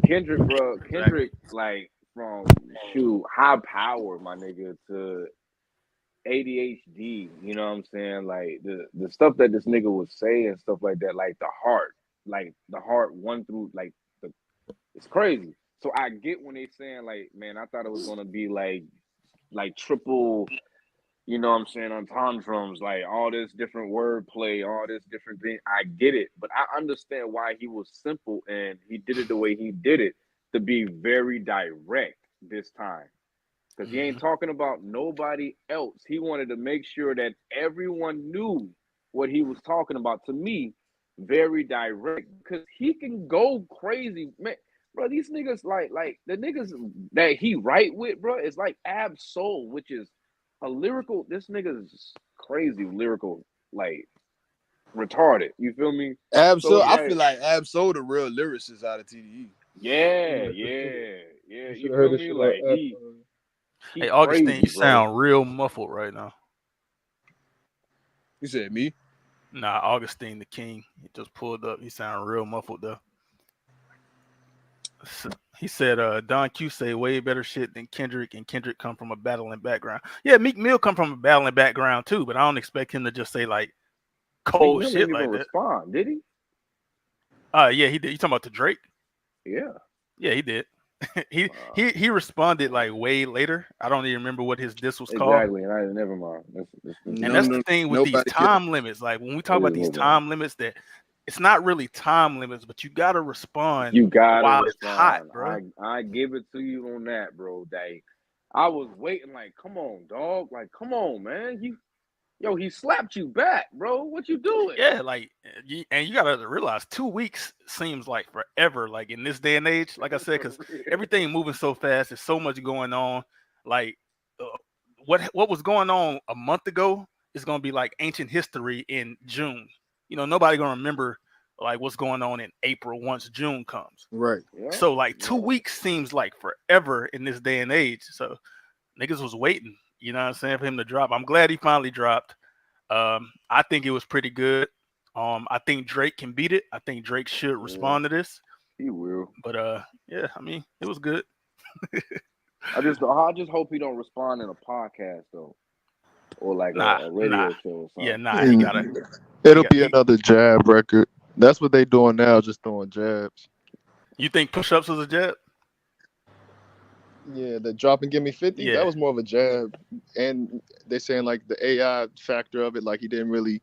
exactly. Kendrick, like, from shoot high power, my nigga, to ADHD. You know what I'm saying? Like, the stuff that this nigga would say and stuff like that, like the heart one through, like, the it's crazy. So I get when they saying, like, man, I thought it was gonna be like triple, you know what I'm saying, on tantrums, like all this different wordplay, all this different thing. I get it, but I understand why he was simple and he did it the way he did it, to be very direct this time. Because he Mm-hmm. ain't talking about nobody else. He wanted to make sure that everyone knew what he was talking about. To me, very direct. Because he can go crazy. Man, bro, these niggas, like the niggas that he write with, bro, is like Ab Soul, which is a lyrical. This nigga's crazy lyrical, like, retarded. You feel me? So Absol, it's I like, feel like Absol the real lyricist out of TDE. yeah, Yeah, for sure. yeah, yeah. You should You have heard feel this me? shit on Like, F. he Hey, Augustine, crazy, you bro. sound real muffled right now. You said me? Nah, Augustine the King, he just pulled up. He sound real muffled though. He said, Don Q say way better shit than Kendrick, and Kendrick come from a battling background. Yeah, Meek Mill come from a battling background too, but I don't expect him to just say like Meek cold Mill shit didn't even like that. respond, did he? Yeah, he did. You talking about the Drake? Yeah. Yeah, he did. he Wow. he responded like way later. I don't even remember what his diss was called. Exactly, and I never mind. And that's the thing with these Nobody get time limits. Like when we talk about these move on. time limits, that it's not really time limits, but you gotta respond You gotta while it's hot, respond. bro. I give it to you on that, bro. I was waiting, like, come on, dog. Like, come on, man. He slapped you back, bro. What you doing? Yeah, like, and you gotta realize 2 weeks seems like forever. Like in this day and age, like I said, because everything moving so fast, there's so much going on. Like, uh, what was going on a month ago is gonna be like ancient history in June. Nobody gonna remember like what's going on in April once June comes. right. Yeah, So like yeah. 2 weeks seems like forever in this day and age. So niggas was waiting, you know what I'm saying, for him to drop. I'm glad he finally dropped. I think it was pretty good. I think Drake can beat it. I think Drake should respond to this. He will. But yeah, I mean, it was good. I just hope he don't respond in a podcast though, or like a radio show or something. Yeah, nah, he gotta. It'll be another jab record. That's what they doing now, just throwing jabs. You think push-ups was a jab? Yeah, the drop and give me 50, Yeah. that was more of a jab. And they're saying like the AI factor of it, like he didn't really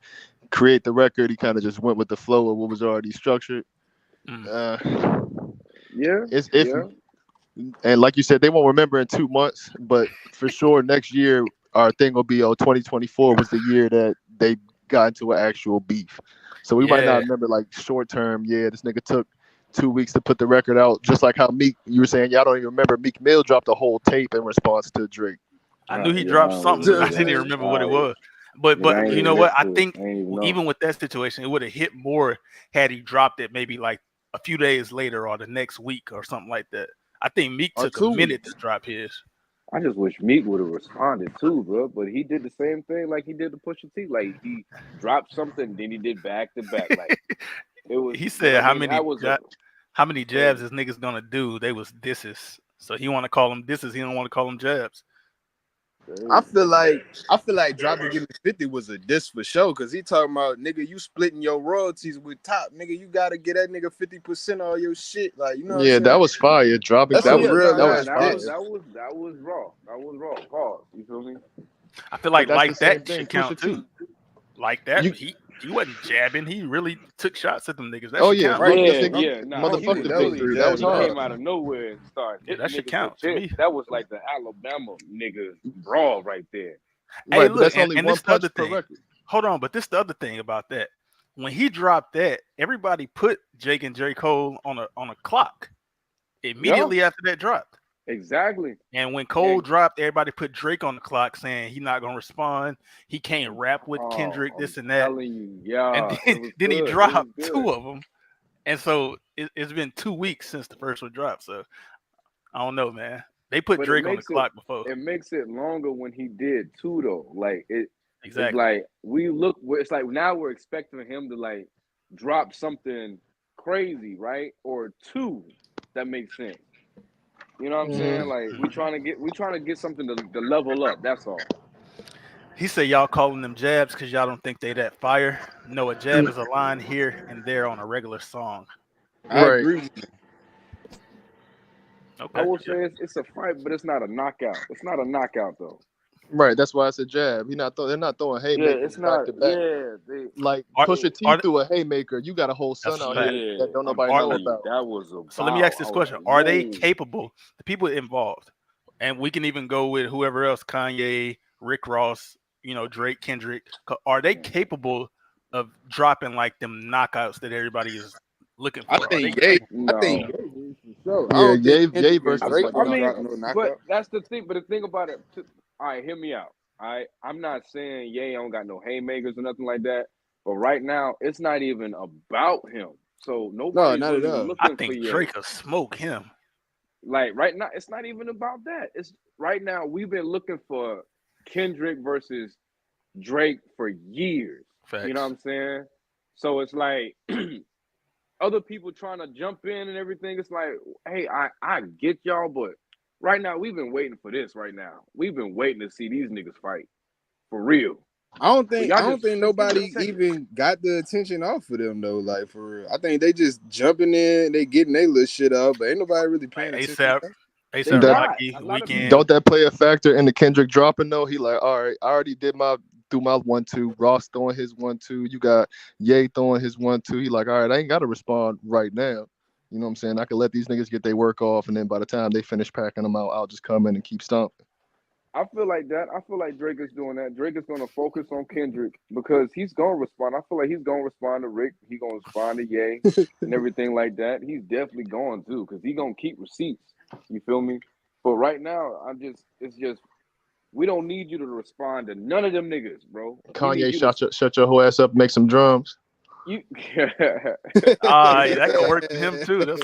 create the record. He kind of just went with the flow of what was already structured. Yeah. It's iffy. And like you said, they won't remember in 2 months, but for sure next year our thing will be 2024 was the year that they got into an actual beef. So we might not remember like short term, this nigga took 2 weeks to put the record out, just like how you were saying y'all don't even remember Meek Mill dropped a whole tape in response to Drake. I knew he dropped something. I didn't even remember what it was. But you know what? I think even with that situation, it would have hit more had he dropped it maybe like a few days later or the next week or something like that. I think Meek took a minute to drop his. I just wish Meek would have responded too, bro. But he did the same thing like he did to Pusha T. Like he dropped something, then he did back to back. Like it was. He said how many jabs this nigga's gonna do? They was disses. So he want to call them disses. He don't want to call them jabs. I feel like dropping give me 50 was a diss for sure, cause he talking about nigga, you splitting your royalties with Top, nigga, you gotta get that nigga 50% of all your shit, like you know. Yeah, that was fire. Dropping that was real. That was raw. That was raw. Pause. You feel me? I feel like that should count too. Like that, he wasn't jabbing. He really took shots at them niggas. That should count. Right. Motherfucker, that was hard. Came out of nowhere and started. Yeah, that should count to me. That was like the Alabama nigga brawl right there. Hey, look, that's only one punch per record. Hold on, but this the other thing about that. When he dropped that, everybody put Jake and J. Cole on a clock immediately after that dropped. Exactly. And when Cole dropped, everybody put Drake on the clock saying he's not gonna respond. He can't rap with Kendrick, this and that. And then he dropped two of them. And so it's been 2 weeks since the first one dropped. So I don't know, man. They put Drake on the clock before. It makes it longer when he did too, though. Like exactly. It's like it's like now we're expecting him to like drop something crazy, right? Or two that makes sense. You know what I'm saying? Like we trying to get something to level up. That's all. He said y'all calling them jabs because y'all don't think they that fire. No, a jab is a line here and there on a regular song. I agree with you. Okay. I will say it's a fight, but it's not a knockout. It's not a knockout though. Right, that's why it's a jab. They're not throwing haymakers. Yeah, it's not. Back to back. Yeah, like Pusha T threw a haymaker. You got a whole son out here that don't nobody know about. That was a. So let me ask this question: are they capable? The people involved, and we can even go with whoever else: Kanye, Rick Ross, Drake, Kendrick. Are they capable of dropping like them knockouts that everybody is looking for? I think Ye for sure. Yeah, Ye versus Drake. But that's the thing. But the thing about it, all right, hear me out. I'm not saying Ye don't got no haymakers or nothing like that. But right now, it's not even about him. So nobody's not at all. I think Drake will smoke him. Like right now, it's not even about that. It's right now we've been looking for Kendrick versus Drake for years. Facts. You know what I'm saying? So it's like other people trying to jump in and everything. It's like, hey, I get y'all, but right now we've been waiting for this. Right now we've been waiting to see these niggas fight for real. But I y'all don't just think give it a nobody second. even got the attention off of them though. Like for real, I think they just jumping in, they getting their little shit up, but ain't nobody really paying Like attention. ASAP, They ASAP That not. Rocky A lot of weekend. people. don't that play a factor in the Kendrick dropping though? He like, all right, I already did my threw my 1-2. Ross throwing his 1-2. You got Ye throwing his 1-2. He like, all right, I ain't got to respond right now. You know what I'm saying? I can let these niggas get their work off, and then by the time they finish packing them out, I'll just come in and keep stomping. I feel like that. I feel like Drake is doing that. Drake is going to focus on Kendrick because he's going to respond. I feel like he's going to respond to Rick. He's going to respond to Ye and everything like that. He's definitely going to because he's going to keep receipts. You feel me? But right now, it's just, we don't need you to respond to none of them niggas, bro. We need Kanye, you to, shut your whole ass up, make some drums. you. That could work for him too. That's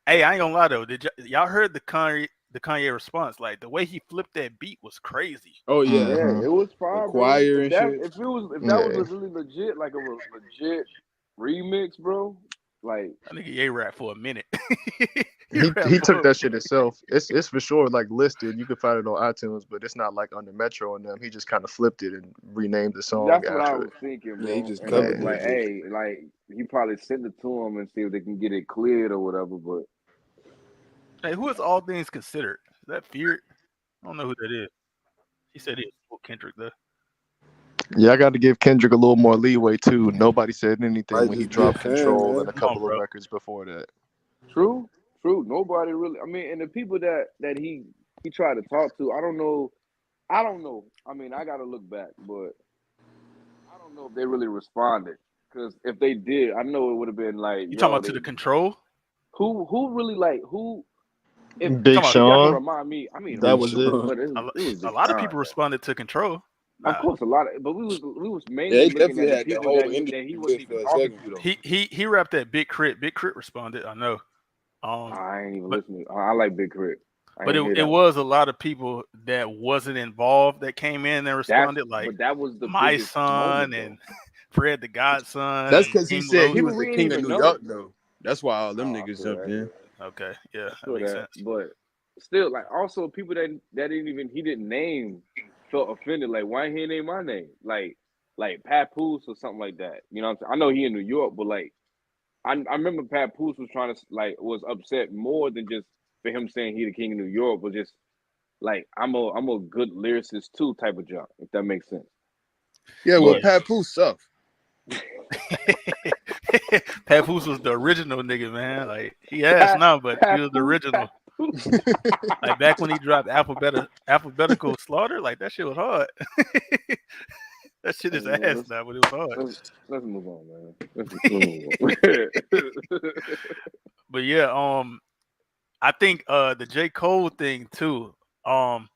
hey, I ain't gonna lie though. Did y'all heard the Kanye response? Like the way he flipped that beat was crazy. Oh yeah, Yeah, it was the fire, bro. choir and shit. If that was Yeah. a really legit, like a legit remix, bro. Like, I think he rap for a minute. He rapped he for took a that shit himself. It's for sure like listed. You can find it on iTunes, but it's not like under Metro and them. He just kind of flipped it and renamed the song that's what I after was it. thinking, Yeah, he bro. just And I was covered Yeah. like, that bitch. hey, like he probably sent it to him and see if they can get it cleared or whatever. But Hey, who is All Things Considered? Is that Feud? I don't know who that is. He said he was Kendrick though. Yeah, I got to give Kendrick a little more leeway too. Nobody said anything Might when he just be a dropped fan, Control and man. a Come on, couple of bro. records before that. true. Nobody really. I mean, and the people that he tried to talk to, I don't know. I mean, I got to look back, but I don't know if they really responded. Because if they did, I know it would have been like, You talking yo, about to they the Control? who really like who. If You Big talking if y'all can Sean, remind me, I mean, that Big was of it. course, Sean. but it about was a Big lot of Sean people though. responded to Control. Of Nah, course, a lot of, but we was Yeah, mainly he looking definitely at the had the people whole that he wasn't industry even for a talking second. to though. he rapped that Big Crit. Big Crit responded. I know. I ain't even But listening. I like Big Crit. I but ain't hear it that one. was a lot of people that wasn't involved that came in and responded, like That was the My biggest Son moment though. and Fred the Godson That's and because he King said he Los. was People the we didn't king of even New know. York, though. That's why all them Oh, I niggas feel jumped that. in. Okay, yeah, I that feel makes that. sense. But still, like also people that didn't even he didn't name felt offended. Like why he ain't name my name? Like Papoose or something like that. You know what I'm saying? I know he in New York, but like I remember Papoose was trying to was upset more than just for him saying he the king of New York, but just like I'm a good lyricist too type of jump, if that makes sense. Yeah, well, But Yeah. Papoose sucked. Papoose was the original nigga, man. Like he asked Pat now, but he was the Papoose original. Like back when he dropped alphabetical slaughter, like that shit was hard. That shit Hey is man, ass now, but it was hard. let's move on, man. Let's move on. But yeah, I think the J. Cole thing too. Um,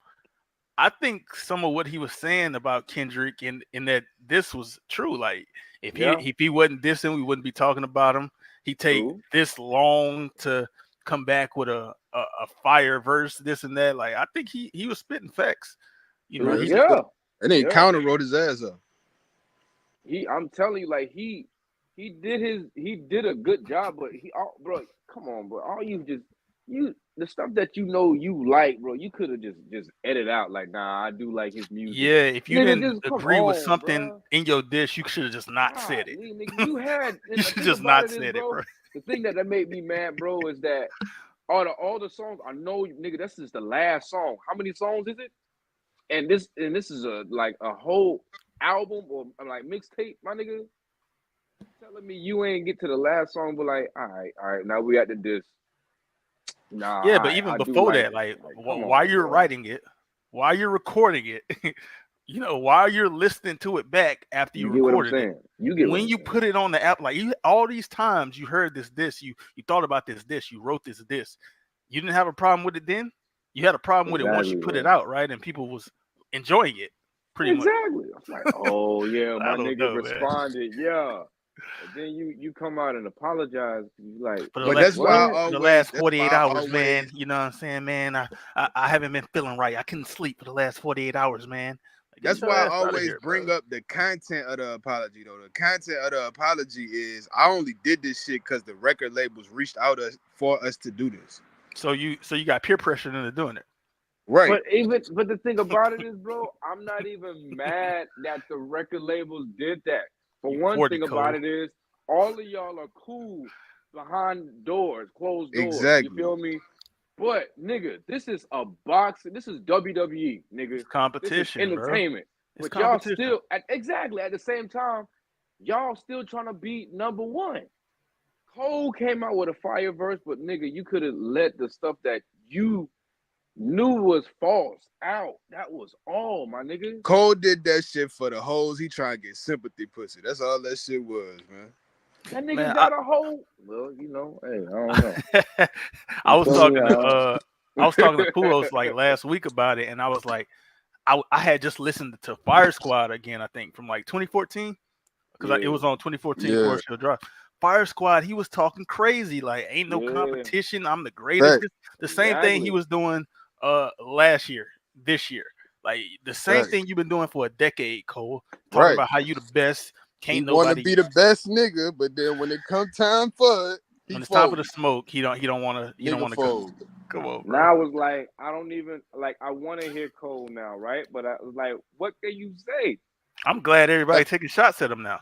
I think some of what he was saying about Kendrick in that this was true. Like Yeah, if he wasn't dissing, we wouldn't be talking about him. He take true. this long to come back with a fire verse, this and that. Like I think he was spitting facts. You know, Yeah, he that's a just fact. Yeah, And then yeah. Counter wrote his ass up. I'm telling you, like he did a good job, but bro, come on, bro. All the stuff that you like, bro, you could have just edited out. Like, nah, I do like his music. yeah. If you Nigga, didn't just come agree with on, something bro. in your dish, you should have just not said it. Golly, nigga, you had You and the should thing just about not it is, said it, bro. bro. The thing that made me mad, bro, is that all the songs I know, nigga, this is the last song. How many songs is it? And this is a whole album or like mixtape, my nigga. Telling me you ain't get to the last song, but like, all right, now we at the disc. Nah, Yeah, but even I do before like that, it. like Like, come while on, you're bro. writing it, while you're recording it, while you're listening to it back after you You get what I'm recorded it, saying? You get what when I'm you saying? put it on the app, like all these times you heard you thought about this, you wrote this, you didn't have a problem with it then. You had a problem with it once you Exactly, put it bro. out, right? And people was enjoying it pretty much. Exactly. I was like, oh yeah, I my don't nigga know, man. responded, yeah. And then you come out and apologize. You like, For the But last that's why I what? for the last always, that's why 48 I hours, man. always, You know what I'm saying, man? I haven't been feeling right. I couldn't sleep for the last 48 hours, man. Like, That's your why I ass outta always here, bring bro. up the content of the apology, though. The content of the apology is I only did this shit because the record labels reached out for us to do this. So you got peer pressure into doing it. Right. But the thing about it is, bro, I'm not even mad that the record labels did that. For one 40 thing about it is, all of y'all are cool behind doors, closed doors. You Exactly. feel me? But nigga, this is a boxing. This is WWE, nigga. It's competition, this is bro. entertainment. It's But y'all competition. still exactly at the same time, y'all still trying to beat number one. Cole came out with a fire verse, but nigga, you could have let the stuff that you knew was false out. That was all, my nigga. Cole did that shit for the hoes. He trying to get sympathy pussy. That's all that shit was, man. That nigga got a whole. Well, you know, hey, I don't know. I was talking to Puos like last week about it, and I was like, I had just listened to Fire Squad again, I think, from like 2014, because it was on 2014 for Show Drop. Fire Squad, he was talking crazy, like ain't no competition. I'm the greatest. Right. The same thing he was doing last year, this year, like the same thing you've been doing for a decade, Cole. Talking about how you the best. Can't nobody want to be the best nigga, but then when it come time for it, when it's time for the smoke, he don't want to go. Come on, bro. Now I was like, I don't even like. I want to hear Cole now, right? But I was like, what can you say? I'm glad everybody taking shots at him now.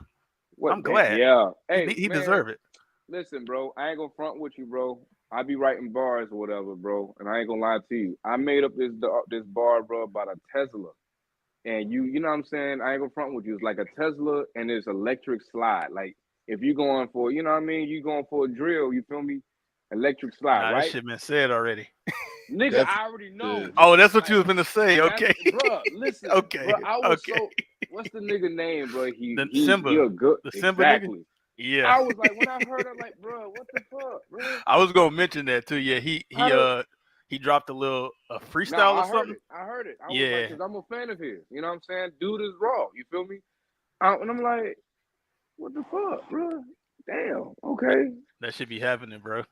I'm glad. Yeah, hey, he deserve it. Listen, bro, I ain't gonna front with you, bro. I be writing bars or whatever, bro, and I ain't gonna lie to you. I made up this bar, bro, about a Tesla. And you know what I'm saying? I ain't gonna front with you. It's like a Tesla and it's electric slide. Like if you going for, you know what I mean? You going for a drill, you feel me? Electric slide, right? That shit been said already. Nigga, I already know. Oh, that's what you was gonna say. Okay, bro. Listen, okay, bro, I was so. What's the nigga name, bro? Simba. He a good. The Simba exactly. Nigga? Yeah. I was like, when I heard it, like, bro, what the fuck, bro? I was gonna mention that too. Yeah, he dropped a little freestyle or something. I heard it. I was like, because I'm a fan of his. You know what I'm saying? Dude is raw. You feel me? And I'm like, what the fuck, bro? Damn. Okay. That should be happening, bro.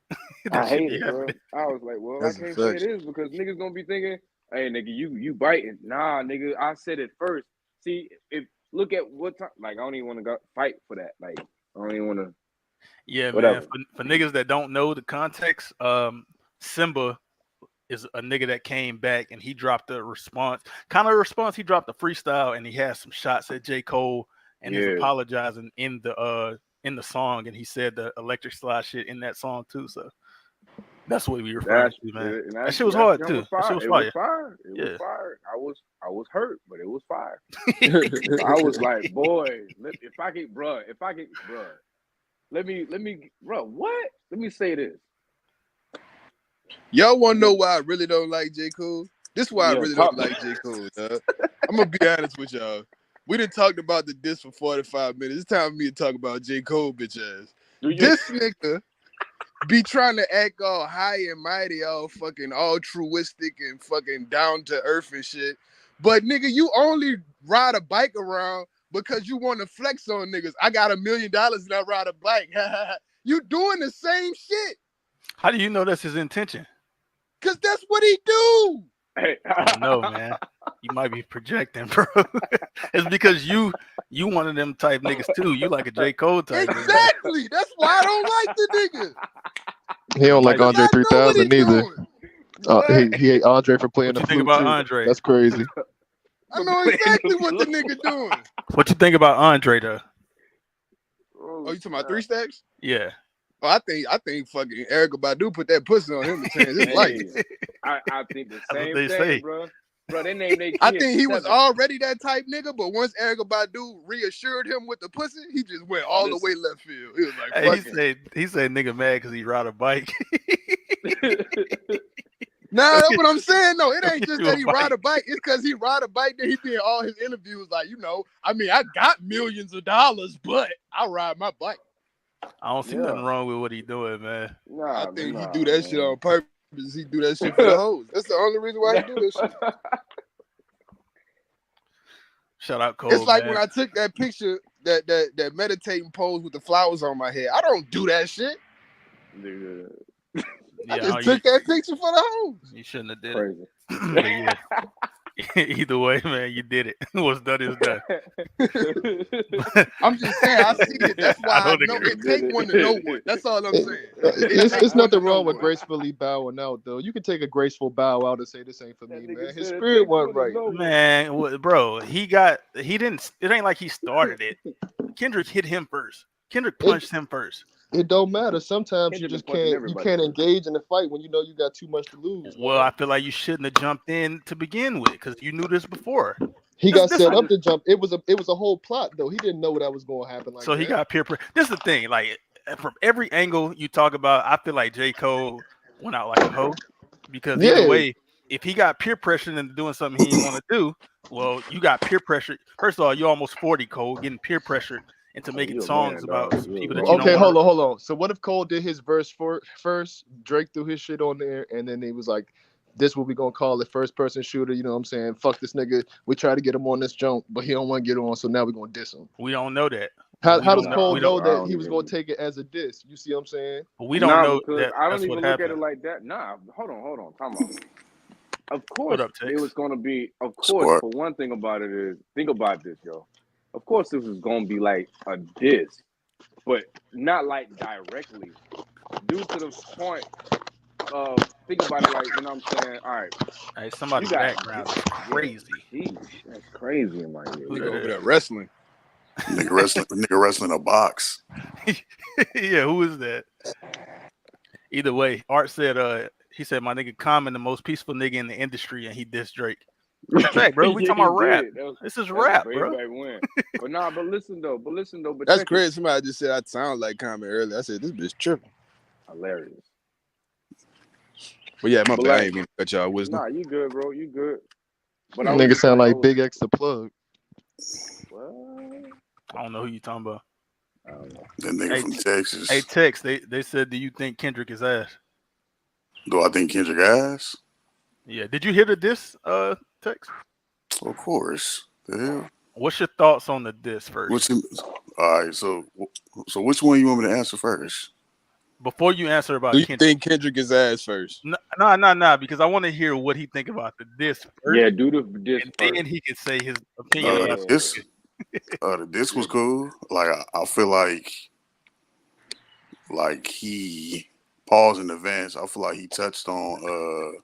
I hate it, bro. I was like, well, I can't say it is because niggas gonna be thinking, hey, nigga, you biting. Nah, nigga, I said it first. See, if look at what time. Like, I don't even want to go fight for that. Like, I don't even want to. Yeah, whatever. man. For niggas that don't know the context, Simba is a nigga that came back and he dropped a response. He dropped a freestyle and he had some shots at J. Cole and he's apologizing in the song, and he said the electric slide shit in that song too. So that's what we referring to, man. That shit was hard too. That shit was fire. It was fire. I was hurt, but it was fire. I was like, boy, if I could, bro. Let me, bro. What? Let me say this. Y'all want to know why I really don't like J. Cole? This is why I really don't like J. Cole, dog. I'm going to be honest with y'all. We done talked about the diss for 45 minutes. It's time for me to talk about J. Cole, bitch ass. This nigga be trying to act all high and mighty, all fucking altruistic and fucking down to earth and shit. But nigga, you only ride a bike around because you want to flex on niggas. I got $1 million and I ride a bike. You doing the same shit. How do you know that's his intention? Because that's what he do. I don't know, man. You might be projecting, bro. It's because you one of them type niggas too. You like a J. Cole type. Exactly. Nigga. That's why I don't like the nigga. He don't like Andre 3000 either. He hate Andre for playing the flute too. Andre? That's crazy. I know exactly what the nigga doing. What you think about Andre though? Oh, you talking about 3 Stacks? Yeah. Oh, I think fucking Erykah Badu put that pussy on him to change his life. I think the same thing, bro. Bro, they named their kid I think he was already that type nigga, but once Erykah Badu reassured him with the pussy, he just went all the way left field. He was like, he said nigga mad because he ride a bike. Nah, that's what I'm saying. No, it ain't just that he ride a bike. It's because he ride a bike that he be in all his interviews like, I mean, I got millions of dollars, but I ride my bike. I don't see nothing wrong with what he doing, man. I think he do that shit on purpose. He do that shit for the hoes. That's the only reason why he do this shit. Shout out Cole. It's like when I took that picture, that meditating pose with the flowers on my head. I don't do that shit. I just took that picture for the hoes. You shouldn't have did it. Yeah. Either way, man, you did it. What's done is done. I'm just saying, I see it. That's why I I don't know agree. it take one to know one. That's all I'm saying. It's Take one nothing to know wrong with one. gracefully bowing out, though. You can take a graceful bow out and say this ain't for That me, nigga man. His said it spirit takes wasn't one to right. know one. Man, bro, he didn't. It ain't like he started it. Kendrick hit him first. Kendrick punched him first. It don't matter. Sometimes you Kendrick just been punching can't. You everybody can't first. engage in the fight when you know you got too much to lose, Well, man. I feel like you shouldn't have jumped in to begin with because you knew this before. He got This set up to jump. It was a whole plot though. He didn't know that was going to happen like so that. he got peer pressure. This is the thing. Like from every angle you talk about, I feel like J. Cole went out like a hoe because either Yeah. way, if he got peer pressure into doing something he didn't want to do, well, you got peer pressure. First of all, you're almost 40, Cole, getting peer pressure into making You a songs man, about dog. You a people that you grown don't Okay, man. want to. hold on. So what if Cole did his verse first? Drake threw his shit on there, and then he was like, "This what we gonna call it, first person shooter." You know what I'm saying? Fuck this nigga. We try to get him on this jump, but he don't want to get on, so now we're gonna diss him. We don't know that. How We does don't know. Cole We don't. know I that don't he was gonna even. take it as a diss? You see what I'm saying? We don't Nah, know because that. I don't That's what even look at happened. it like that. Nah, hold on. Time out. Of What course, up, it was Tex? gonna be. Of course, Squad. for one thing about it is, think about this, yo. Of course, this is gonna be like a diss, but not like directly. Due to the point of think about it, like you know what I'm saying. All right, Hey, you somebody's got background is yeah. crazy. Sheesh, that's crazy in my ear, Who Nigga that yo. over is? there wrestling. Nigga wrestling a box. Yeah, who is that? Either way, Art said, he said my nigga Common the most peaceful nigga in the industry, and he dissed Drake. That's a fact, bro. We Yeah, talking he about rap. did. This is That's rap, way bro. back when. But nah, but listen though, but That's check it. crazy. Somebody just said I sound like Common earlier. I said this bitch tripping. Hilarious. But yeah, my But bad. I like, ain't mean to cut y'all wisdom. nah, you good, bro. You good. But I was Nigga just sound like, like Big X the plug. what? I don't know who you talking about. I don't know. That nigga Hey, from hey, Texas. Tex. They said, do you think Kendrick is ass? Do I think Kendrick ass? Yeah. Did you hear the diss, Tex? Of course. The hell? What's your thoughts on the diss first? What's him? All right. So which one you want me to answer first? Before you answer Do about you Kendrick. think Kendrick is ass first? No, because I want to hear what he think about the diss first, Yeah, do this and first. then he can say his opinion about Yeah. This was cool. Like I feel like he paused in advance. I feel like he touched on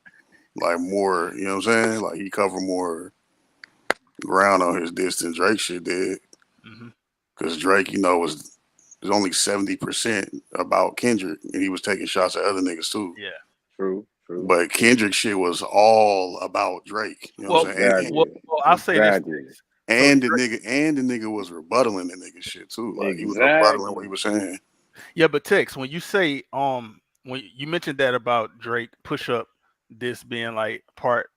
like more. You know what I'm saying? Like he covered more ground on his diss than Drake shit did. Mm-hmm. Because Drake, was only 70% about Kendrick, and he was taking shots at other niggas too. Yeah. True. But Kendrick shit was all about Drake. You know what I'm saying? Exactly. Well, I'll say this. Exactly. So And the nigga was rebuttaling the nigga shit too. Like he was rebuttaling what he was saying. yeah, but Tex, when you say when you mentioned that about Drake push up this being like part,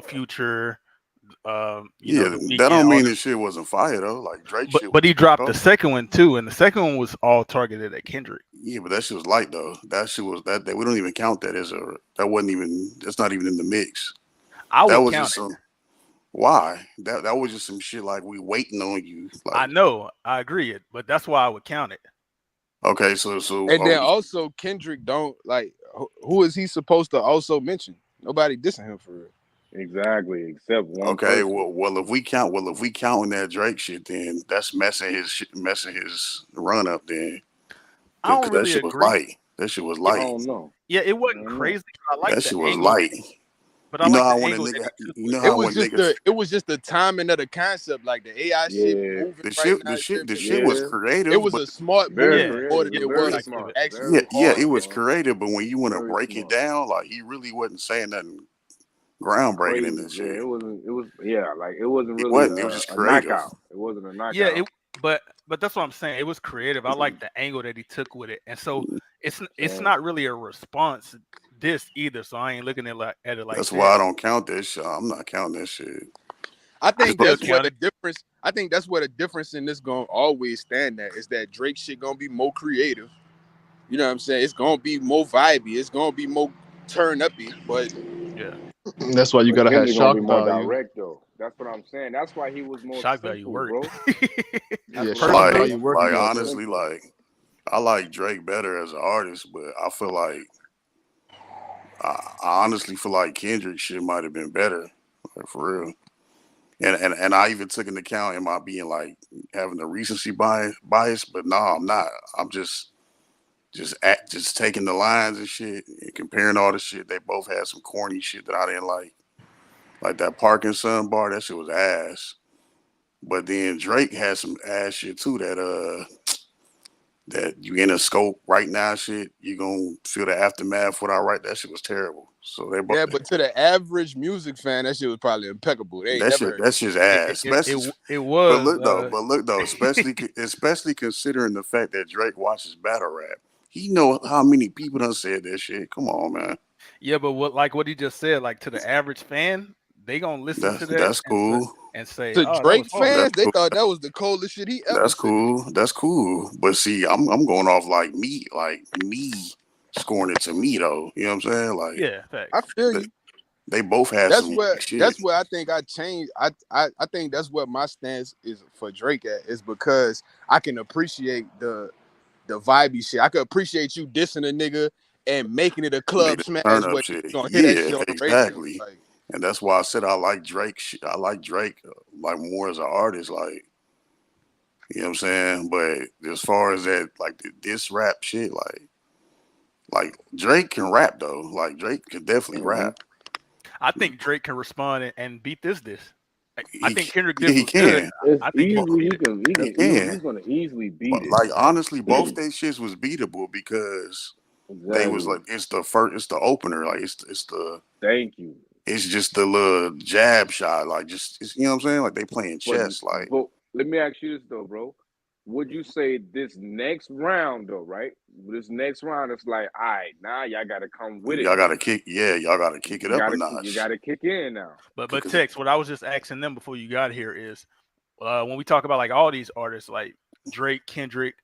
future, Yeah, the that weekend, don't all mean this, this shit wasn't fire though. Like Drake but shit but was he dropped the tough. second one too, and the second one was all targeted at Kendrick. Yeah, but that shit was light though. That shit was that we don't even count that as that wasn't even that's not even in the mix. I That would was count just it. some why? That was just some shit like we waiting on you. I Like know, I agree it, but that's why I would count it. okay, so And then also Kendrick don't like who is he supposed to also mention? Nobody dissing him for real. Exactly. Except one okay, person. well if we counting that Drake shit, then that's messing his run up then. I Cause don't that really shit was agree. light. That shit was I light. don't know. Yeah, it I wasn't don't know. crazy. But I like That the shit was angle. light. But I You know like how the when a angle that nigga, he took you with know it. how when niggas, It was just the timing of the concept, like the AI shit Yeah. moving the right shit, now. the shit, the shit was Yeah. It creative, was but a smart Very move Yeah, more creative. than it it was Very was effective. smart. actually yeah, Very yeah, hard. it smart, was bro. creative. But when you want to Very break it smart. down, like he really wasn't saying nothing groundbreaking in Crazy. that Yeah, shit. it was yeah, like it wasn't He really wasn't. It was just a creative. knockout. It wasn't a Yeah, knockout. but that's what I'm saying. It was creative. I like the angle that he took with it, and so it's So not really a response this either. So I ain't looking at it like That's why that. I don't count that shit. I'm not counting that shit. I I think It's, still that's where count the it. difference. I think that's where the difference in this gonna always stand at is that Drake shit gonna be more creative. You know what I'm saying? It's gonna be more vibey. It's gonna be more turn uppy. But Yeah, That's why you but gotta have Kendrick gonna shock be more value. direct though. That's what I'm saying. That's why he was more shock value simple, work. bro. That's Yeah, what I'm shock saying. Personally, value That's why work. he You like gotta more say. honestly, simple. like I like Drake better as an artist, but I feel like I honestly feel like Kendrick shit might have been better. Like, for real. And I even took into account, am I being like having a recency bias? But no, I'm not. I'm just taking the lines and shit and comparing all the shit. They both had some corny shit that I didn't like. Like that Parkinson bar, that shit was ass. But then Drake had some ass shit too that you in a scope right now shit, you gonna feel the aftermath what I write. That shit was terrible. So they both, Yeah, but to the average music fan, that shit was probably impeccable. They ain't that never shit heard that's just ass. It But was. look though, especially considering the fact that Drake watches battle rap. He know how many people done said that shit. Come on, man. Yeah, but what he just said, like to the average fan, they gonna listen to that That's cool. and say, to "Oh, that was Drake hard." fans, That's they cool. thought that was the coldest shit he ever That's said. cool. That's cool. But see, I'm going off like me scoring it to me though. You know what I'm saying? Like, Yeah, I facts. feel you. they both had That's some where weak shit. that's where I think I changed. I think that's what my stance is for Drake at, is because I can appreciate the vibey shit. I could appreciate you dissing a nigga and making it a Made club a smash turn up where shit. you gonna hear that Yeah, shit on the radio. exactly. Like, And that's why I said I like Drake. I like Drake like more as an artist. Like, you know what I'm saying? But as far as that, like this rap shit, like Drake can rap though. Like Drake can definitely rap. I think Drake can respond and beat this. I He think Kendrick yeah, this he was good. can. It's I think he can easily beat he it. can he He can easily can. he's gonna easily beat But it. like honestly, both they shits was beatable because they was Exactly. like it's the opener. Like Thank you. it's just the little jab shot. Like just you know what I'm saying? Like they playing But chess. Like but let me ask you this though, bro. Would you say this next round though, right? This next round, it's like, all right, now y'all gotta come with it y'all now. gotta kick. Yeah, y'all gotta kick it up a You notch. gotta kick in now. But Because Tex, what I was just asking them before you got here is, when we talk about like all these artists like Drake, Kendrick,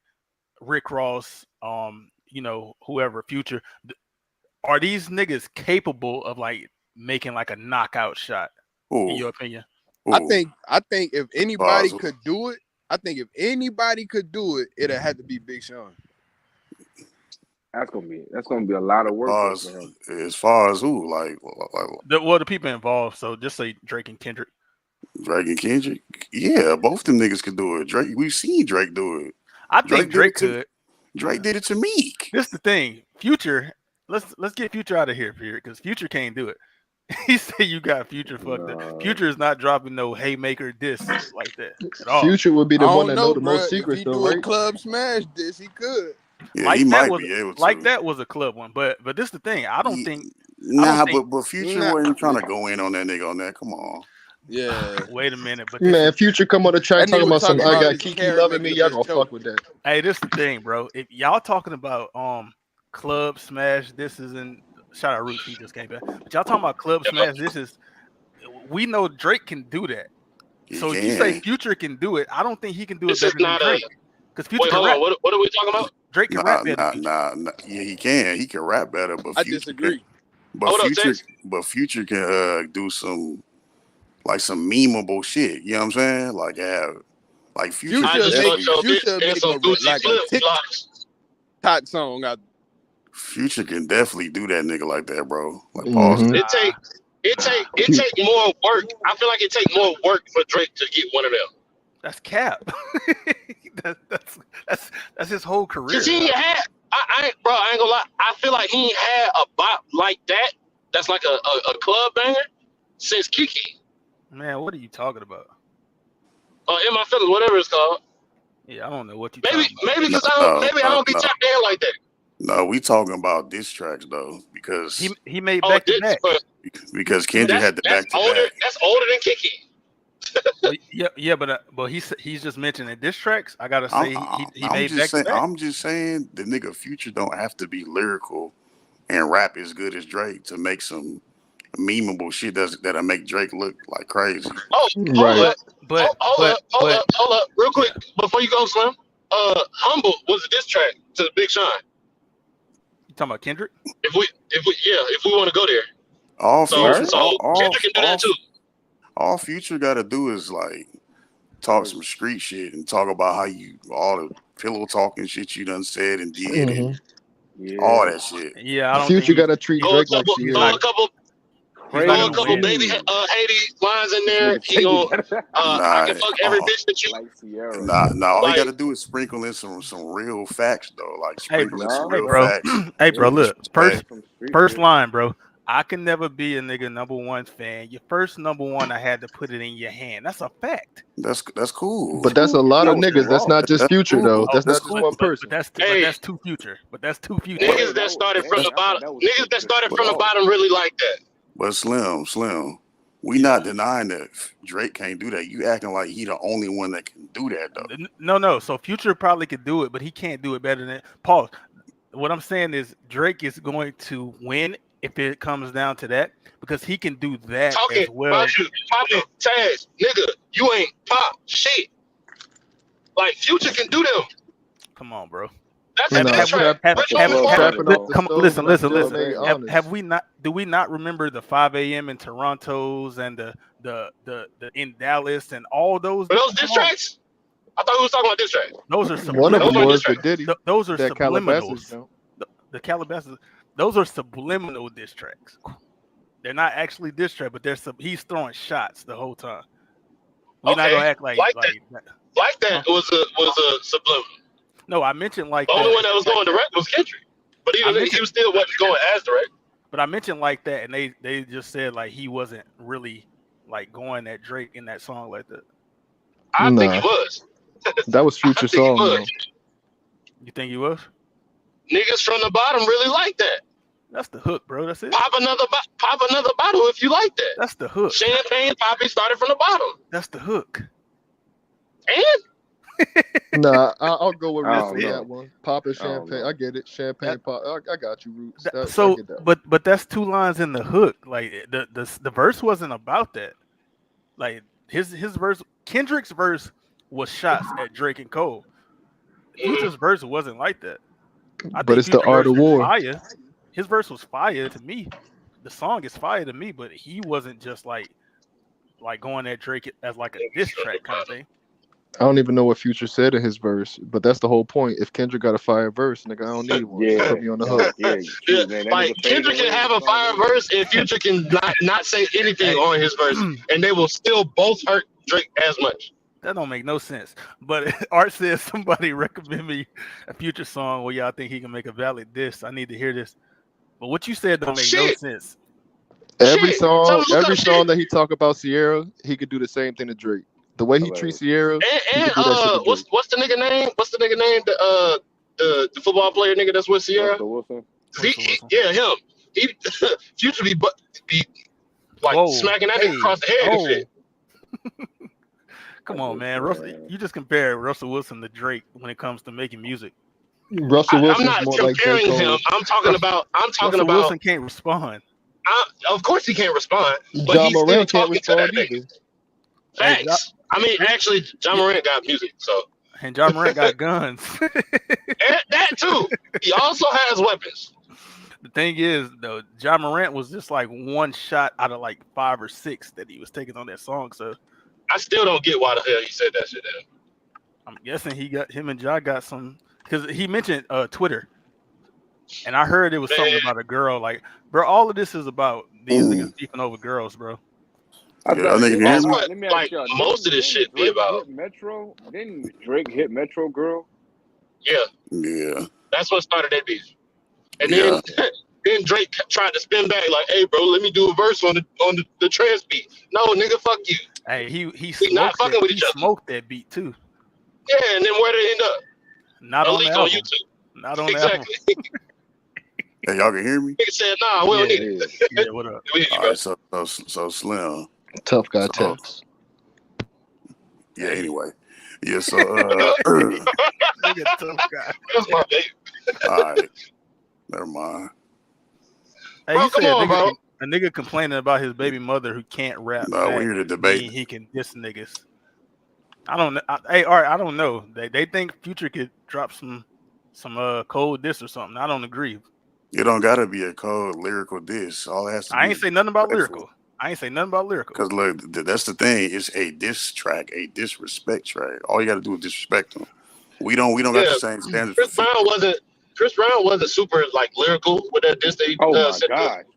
Rick Ross, whoever, Future, are these niggas capable of like making like a knockout shot? In ooh, your opinion? I ooh, think if anybody pause. could do it, it'd have to be Big Sean. That's gonna be a lot of work though Pause. for him. As far as who, like The people involved. So just say Drake and Kendrick. Drake and Kendrick. Yeah, both them niggas could do it. Drake, we've seen Drake do it. I think Drake could. Drake did it to Meek. This is the thing. Future. Let's get Future out of here, because Future can't do it. He said you got Future fucked up. Nah. Future is not dropping no haymaker diss like that at all. Future would be I the one don't that know know, the bro. most If secrets, he though, do a right? club smash this, he could. Yeah, Like he that might was be able to. like that was a club one, but this is the thing. I don't think. But Future wasn't trying to go in on that nigga on that. Come on. Yeah. Wait a minute, but Man, Future come on the track That nigga talking was about some talking I about got his Kiki carrot loving making me. a Y'all bitch gonna choke. fuck with that. hey, this is the thing, bro. If y'all talking about club smash, this isn't. Shout out Roots, he just came back. But y'all talking about club smash, this is. We know Drake can do that. So if you say Future can do it, I don't think he can do it better than Drake. Because Future can rap. What are we talking about? Drake can rap better. Nah. Yeah, he can. He can rap better, but I Future disagree. can. But Future can do some memeable shit. You know what I'm saying? Like Future. Future make some Gucci like a flip TikTok flops. song out. Future can definitely do that nigga like that, bro. Like pause. Mhm. It take more work. I feel like it take more work for Drake to get one of them. That's cap. that's his whole career. Cause he had, I ain't gonna lie. I feel like he ain't had a bop like that. That's like a club banger since Kiki. Man, what are you talking about? In my feelings, whatever it's called. Yeah, I don't know what you. Maybe because I don't be tapped in like that. No, we talking about diss tracks though, because he made back to back. Because Kendrick had the back to back. That's older than Kiki. But he's just mentioning diss tracks. I gotta say he made back to back. I'm just saying the nigga Future don't have to be lyrical and rap as good as Drake to make some memeable shit that'll make Drake look like crazy. Oh, Right. Hold up, real quick before you go, Slim. Humble was a diss track to Big Sean. You talking about Kendrick? If we want to go there. Kendrick can do that too. All Future got to do is like talk some street shit and talk about how you all the pillow talking shit you done said and did and all that shit. Yeah, I don't Future got to treat Drake like a couple He's not throw a gonna couple win. baby Haiti lines in there. He Nigga gonna said I can fuck every bitch that you like Sierra. Nah. All you like. got to do is sprinkle in some real facts though. Like Hey, sprinkle in some hey, real bro. facts. Hey, bro. Look, Respect. first line, bro. I can never be a nigga number one fan. Your first number one, I had to put it in your hand. That's a fact. That's cool. But that's a lot of That was niggas. That's not just That's Future cool. though. That's That's not just cool. one person. Hey, that's too Future. But that's too Future. niggas that started from the bottom. Niggas that started from the bottom really like that. But Slim, we not denying that Drake can't do that. You acting like he the only one that can do that though. No. So Future probably could do it, but he can't do it better than Paul. What I'm saying is Drake is going to win if it comes down to that because he can do that Talking as well. about you, popping tags, nigga. You ain't pop shit. Like Future can do them. Come on, bro. That's a diss track. Come on, listen. Listen. Have we not? Do we not remember the 5 a.m. in Toronto's and the in Dallas and all those? But those diss tracks. I thought we was talking about diss tracks. Those are subliminal. One of them was the Diddy. Those are that subliminals. The Calabasas. Those are subliminal diss tracks. They're not actually diss tracks, but he's throwing shots the whole time. We're not gonna act like that. Like that was a subliminal. No, I mentioned like the only one that was going direct was Kendrick, but he was still wasn't going as direct. But I mentioned like that, and they just said like he wasn't really like going at Drake in that song like that. I think he was. That was Future song. Though. You think he was? Niggas from the bottom really like that. That's the hook, bro. That's it. Pop another bottle if you like that. That's the hook. Champagne Poppy started from the bottom. That's the hook. And Nah, I'll go with Roots on that one. Popping champagne. I get it. Champagne pop. I got you, Roots. But that's two lines in the hook. Like the verse wasn't about that. Like his verse, Kendrick's verse was shots at Drake and Cole. Future's verse wasn't like that. But it's the art of war. Fire. His verse was fire to me. The song is fire to me, but he wasn't just like going at Drake as like a diss track kind of thing. I don't even know what Future said in his verse, but that's the whole point. If Kendrick got a fire verse, nigga, I don't need one. Yeah. Put me on the hook. Man, like Kendrick can have a fire verse, and Future can not say anything on his verse, and they will still both hurt Drake as much. That don't make no sense. But Art says somebody recommend me a Future song where y'all think he can make a valid diss. I need to hear this. But what you said don't make no sense. Every song that he talk about Sierra, he could do the same thing to Drake. The way he treats Sierra. And what's the nigga name? What's the nigga name? The football player nigga that's with Sierra. Yeah, him. He Future be like smacking that nigga across the head and shit. Come on, man. Russell, you just compare Russell Wilson to Drake when it comes to making music. Russell Wilson's I'm not more comparing like him. I'm talking about. Russell Wilson can't respond. Of course he can't respond, but John he's Moran still can't talking to respond that either. nigga. Facts. I mean, actually, John Moran got music, so. And John Moran got guns. And that too. He also has weapons. The thing is, though, John Morant was just like one shot out of like 5 or 6 that he was taking on that song. So I still don't get why the hell he said that shit. I'm guessing him and Ja got some because he mentioned Twitter, and I heard it was something about a girl. Like, bro, all of this is about these niggas beefing over girls, bro. I think that's what most of this shit be about. Metro? Didn't Drake hit Metro Girl? Yeah. That's what started that beef. And then Drake tried to spin back like, "Hey, bro, let me do a verse on the trans beat." No, nigga, fuck you. Hey, he not fucking with each other. Smoked that beat too. Yeah, and then where did it end up? Not on the album. On YouTube. Not on the album. Hey, y'all can hear me? Nigga said, "Nah, we don't need it." Yeah, what up? All right, so Slim. Tough guy text. Yeah, anyway. Yeah, so Nigga, tough guy. That's my baby. All right. Never mind. Hey, you said a nigga complaining about his baby mother who can't rap. No, we're here to debate. He can diss niggas. I don't know. Hey, all right, I don't know. They think Future could drop some cold diss or something. I don't agree. It don't gotta be a cold lyrical diss. All it has to I ain't say nothing about lyrical. Because look, that's the thing. It's a diss track, a disrespect track. All you got to do is disrespect them. We don't got the same standards. Chris Brown wasn't super like lyrical with that diss that he my gosh,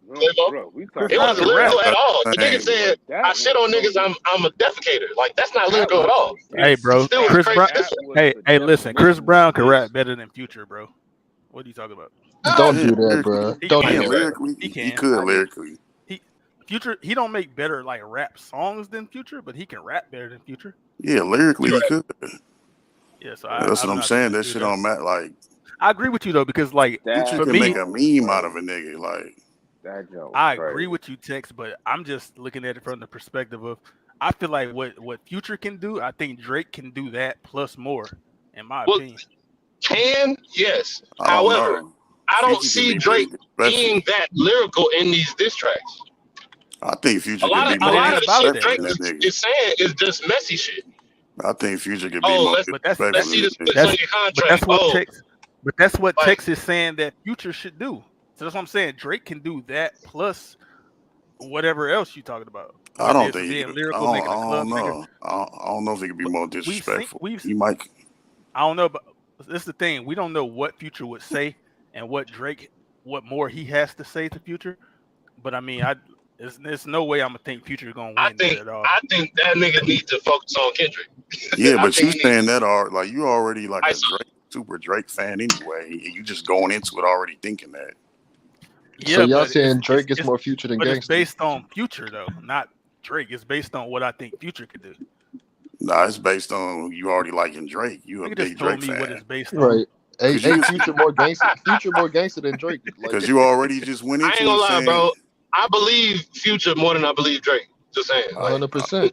Bro, we Chris talking It Brown about wasn't can rap. lyrical at that. all. The nigga Dang. said, That "I shit was on some. niggas. I'm a defecator." Like that's not That lyrical was at all. some. Hey, bro, Still was Chris crazy. Brown. That was Hey, the listen, Chris definition Brown of can rap diss. better than Future, bro. What are you talking about? Don't Yeah, do that, lyrically. bro. He Don't I do can. can Yeah, say that. that. lyrically, He he can. could lyrically. He Future. He don't make better like rap songs than Future, but he can rap better than Future. Yeah, lyrically he could. Yeah, so That's what I'm I'm not saying. gonna That do shit that. don't matter. Like I agree with you though, because like Future That for can make me, a joint was meme out of a crazy. nigga. Like That joint was I crazy. agree with you, Tex, but I'm just looking at it from the perspective of I feel like what Future can do, I think Drake can do that plus more, in my Well, opinion. yes. I don't However, know. I don't Future can see be pretty Drake disrespectful. being that lyrical in these diss tracks. I think Future A could lot be of a But more it lot ain't of the about shit that. disrespectful Drake than that nigga. is saying is just messy shit. I think Future could be Oh, more But let's disrespectful see than the that nigga. splits on that's your but contract. that's what Oh, Tex but that's what like Tex is saying that Future should do. So that's what I'm saying. Drake can do that plus whatever else you talking about. I Whether don't it's think he being could. lyrical, making I a don't club banger. know. I don't know if he could be But more we've seen disrespectful. we've He might. I don't know, but this is the thing. We don't know what Future would say and what more he has to say to Future. But I mean, there's no way I'm gonna think Future gonna win that at all. I think that nigga needs to focus on Kendrick. Yeah, I but think you he needs saying to that are like you already like a isolate. Drake, super Drake fan anyway. And you just going into it already thinking that. So Yeah, y'all but saying Drake is more Future than it's Gangster? based on Future though, not Drake. It's based on what I think Future could do. Nah, it's based on you already liking Drake. You a Nigga just big told Drake me what fan. it's based on. Right. Cause you, Future more gangster. Future more gangster than Drake. Like, cause you already just went I ain't into gonna it lie, saying bro. I believe Future more than I believe Drake. Just saying, like 100%.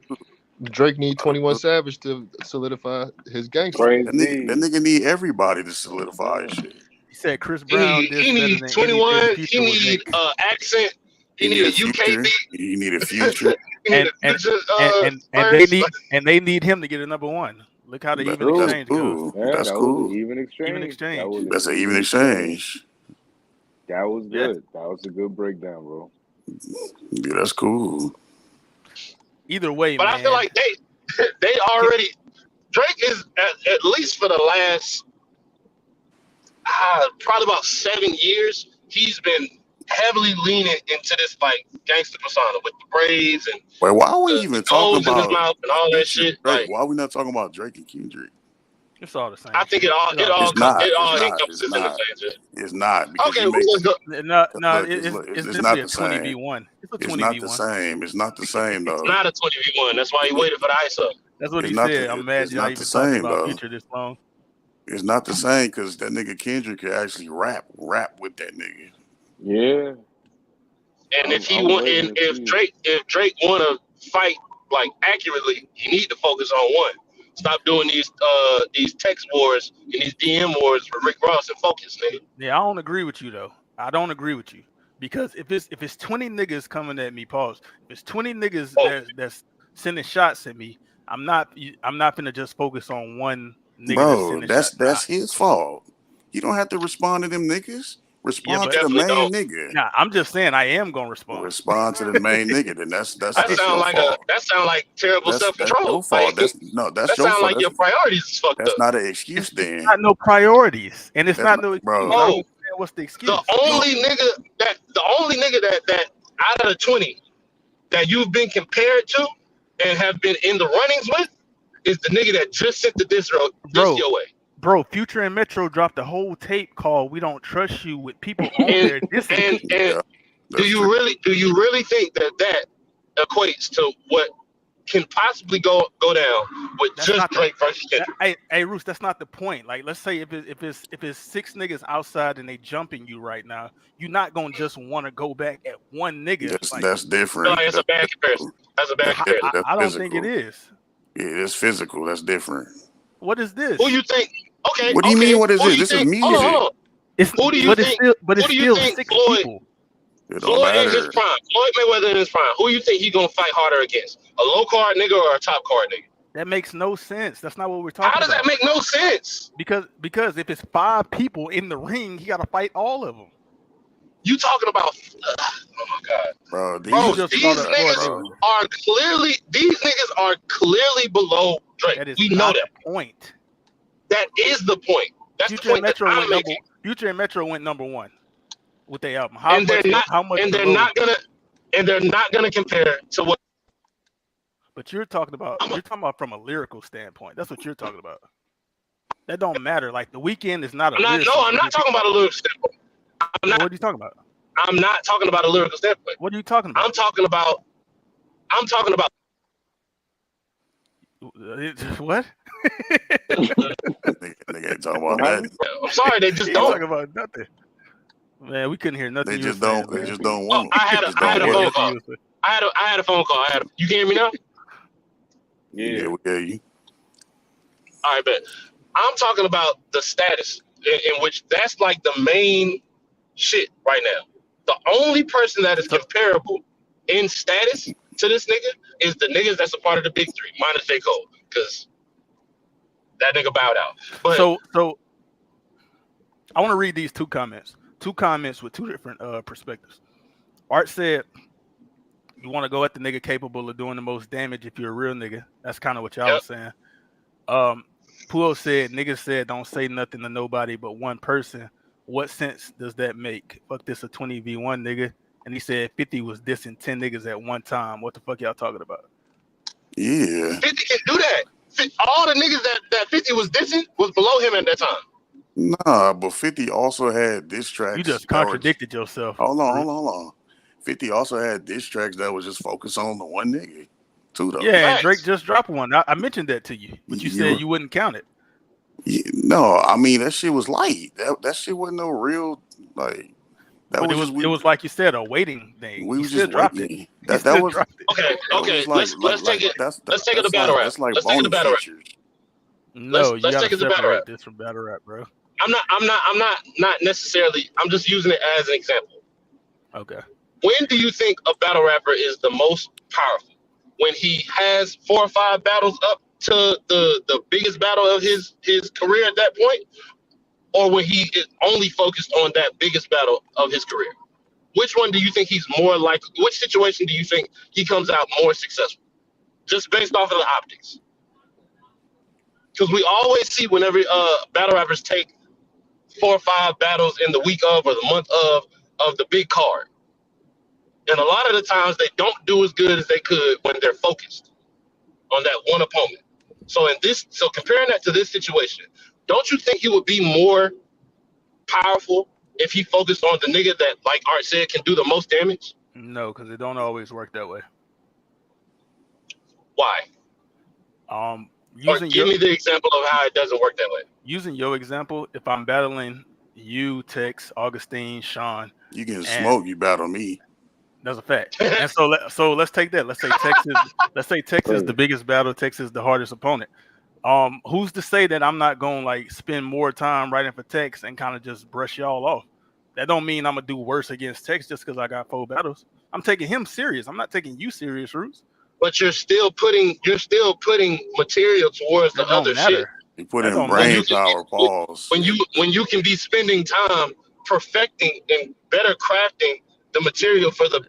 Drake need 21 Savage to solidify his gangster. that nigga need everybody to solidify his shit. He said Chris Brown he did better need than any diss 21. He Future would need make. accent. He He need need a a UK future. beat. He need a future. He need And a Future and verse. they need him to get a number one. Look how the even That's exchange goes. cool. Yeah, That's that was an cool. even Even exchange. That exchange. was an That's an even exchange. exchange. That was Yeah. good. That was a good breakdown, bro. Yeah, that's cool. Either way, But man. I feel like they already Drake is at least for the last probably about 7 years. He's been heavily leaning into this like gangster persona with the braids and Wait, why are we the even talking goals in his about mouth and all that Future shit. Drake? Like Why are we not talking about Drake and Kendrick? It's all the same. I think shit. It's not. it It's all not. encompasses It's in the not. same shit. It's not because Okay, you well, make let's go. No, look. it's It's literally not a the 20v1. It's a It's not the 20v1. same. It's not the same It's though. not a 20v1. That's why he waited for the ISO. That's what It's he not said. the. I'm mad It's y'all not the even talking same about though. Future this long. It's not the same because that nigga Kendrick could actually rap with that nigga. Yeah. And if he I'm want, waiting and to see. if Drake want to fight like accurately, he need to focus on one. Stop doing these text wars and these DM wars with Rick Ross and focus, nigga. Yeah, I don't agree with you though. I don't agree with you because if it's 20 niggas coming at me, pause. If it's 20 niggas Oh, that's sending shots at me, I'm not gonna just focus on one nigga that's Bro, sending shots. that's his fault. You don't have to respond to them niggas. Yeah, Respond you but to the definitely main don't. nigga. nah, I'm just saying I am gonna respond. Respond to the main nigga. Then that's That sound your like fault. terrible self That's control. your fault. Like That's that your sound fault. like your priorities is fucked That's up. not an excuse It's then. not no priorities, and it's That's not not, no excuse. bro. I don't Oh, understand what's the excuse. the only nigga that out of the 20 that you've been compared to and have been in the runnings with is the nigga that just sent the diss your way. Bro, Future and Metro dropped a whole tape called "We Don't Trust You" with people on And there dissing. and Yeah, do you really think that equates to what can possibly go down with That's just not Drake versus Kendrick? hey, Roos, that's not the point. Like, let's say if it's 6 niggas outside and they jumping you right now, you're not gonna just want to go back at one nigga. that's different. No, it's a bad comparison. That's a bad comparison. That's I don't physical. think it is. Yeah, it's physical. That's different. What is this? Who you think? Okay. What do you mean? What is Who this? you This is think? music. Hold on. Who do you think? It's Who do you still think 6 Floyd? people. It don't Floyd in his matter. prime. Floyd Mayweather in his prime. Who you think he gonna fight harder against? A low card nigga or a top card nigga? That makes no sense. That's not what we're talking How does about. that make no sense? Because if it's 5 people in the ring, he got to fight all of them. You talking about? Oh my god, Bro, bro! just These brought up niggas Floyd are clearly below Drake. That is We know not that. the point. That is the point. That's Future the and point that Metro I'm making. Future and Metro went number 1. with their album. And they're not gonna compare to what. But you're talking about from a lyrical standpoint. That's what you're talking about. That don't matter. Like The Weeknd is not a lyricist. No, I'm not talking about a lyrical standpoint. What are you talking about? I'm not talking about a lyrical standpoint. What are you talking about? I'm talking about. What? Nigga ain't talking about that. I'm sorry, they just don't. Talking about nothing. Man, we couldn't hear nothing. They just don't. They just don't want. I had a phone call. I had a phone call. You can hear me now? Yeah, we hear you. All right, bet. I'm talking about the status in which that's like the main shit right now. The only person that is comparable in status to this nigga is the niggas that's a part of the big three, minus J. Cole, because that nigga bowed out. But so I want to read these two comments with two different perspectives. Art said, you want to go at the nigga capable of doing the most damage if you're a real nigga. That's kind of what y'all was saying. Puo said, niggas said don't say nothing to nobody but one person. What sense does that make? Fuck this a 20v1 nigga. And he said 50 was dissing 10 niggas at one time. What the fuck y'all talking about? Yeah. 50 can do that. All the niggas that 50 was dissing was below him at that time. Nah, but 50 also had diss tracks. You just contradicted yourself. Hold on. 50 also had diss tracks that was just focused on the one nigga, too, though. Yeah, and Drake just dropped one. I mentioned that to you, but you said you wouldn't count it. Yeah, no, I mean that shit was light. That shit wasn't no real like. It was like you said, a waiting thing. We you just dropped waiting. it. That was okay. Let's take it. Let's take it to battle rap. That's like let's take it to battle rap. No, let's take it to battle rap. This from battle rap, bro. I'm not necessarily. I'm just using it as an example. Okay. When do you think a battle rapper is the most powerful? When he has 4 or 5 battles up to the biggest battle of his career at that point, or when he is only focused on that biggest battle of his career? Which one do you think he's more like? Which situation do you think he comes out more successful? Just based off of the optics. Because we always see whenever battle rappers take 4 or 5 battles in the week of or the month of the big card. And a lot of the times they don't do as good as they could when they're focused on that one opponent. So comparing that to this situation, don't you think he would be more powerful if he focused on the nigga that, like Art said, can do the most damage? No, because it don't always work that way. Why? Give me the example of how it doesn't work that way. Using your example, if I'm battling you, Tex, Augustine, Sean, you can smoke, you battle me. That's a fact. And so let's take that. Let's say Texas the biggest battle, Texas the hardest opponent. Who's to say that I'm not gonna like spend more time writing for Tex and kind of just brush y'all off? That don't mean I'm gonna do worse against Tex just because I got 4 battles. I'm taking him serious. I'm not taking you serious, Roots. But you're still putting material towards the other shit. You put in brain power, pause. When you can be spending time perfecting and better crafting the material for the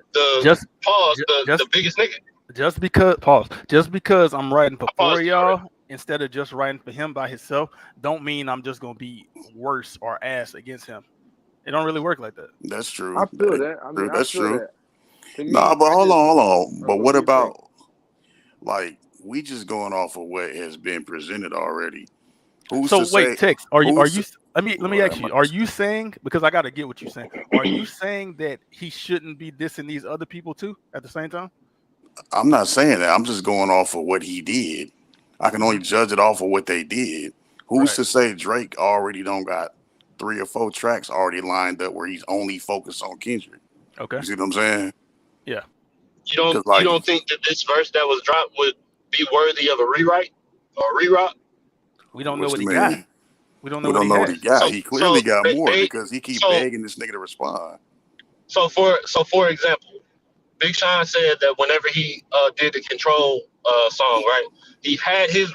biggest nigga. Just because I'm writing for 4 of y'all instead of just writing for him by himself, don't mean I'm just gonna be worse or ass against him. It don't really work like that. That's true. I feel that. I mean, that's true. That. Nah, but hold on. But what about like we just going off of what has been presented already? Tex, are you? Let me ask you. Are you saying, because I got to get what you're saying? Are you saying that he shouldn't be dissing these other people too at the same time? I'm not saying that. I'm just going off of what he did. I can only judge it off of what they did. Who's to say Drake already don't got 3 or 4 tracks already lined up where he's only focused on Kendrick? Okay. You see what I'm saying? Yeah. You don't think that this verse that was dropped would be worthy of a rewrite or a re-rock? We don't know what he got. We don't know what he got. He clearly got more because he keeps begging this nigga to respond. So for example, Big Sean said that whenever he did the Control song, right, he had his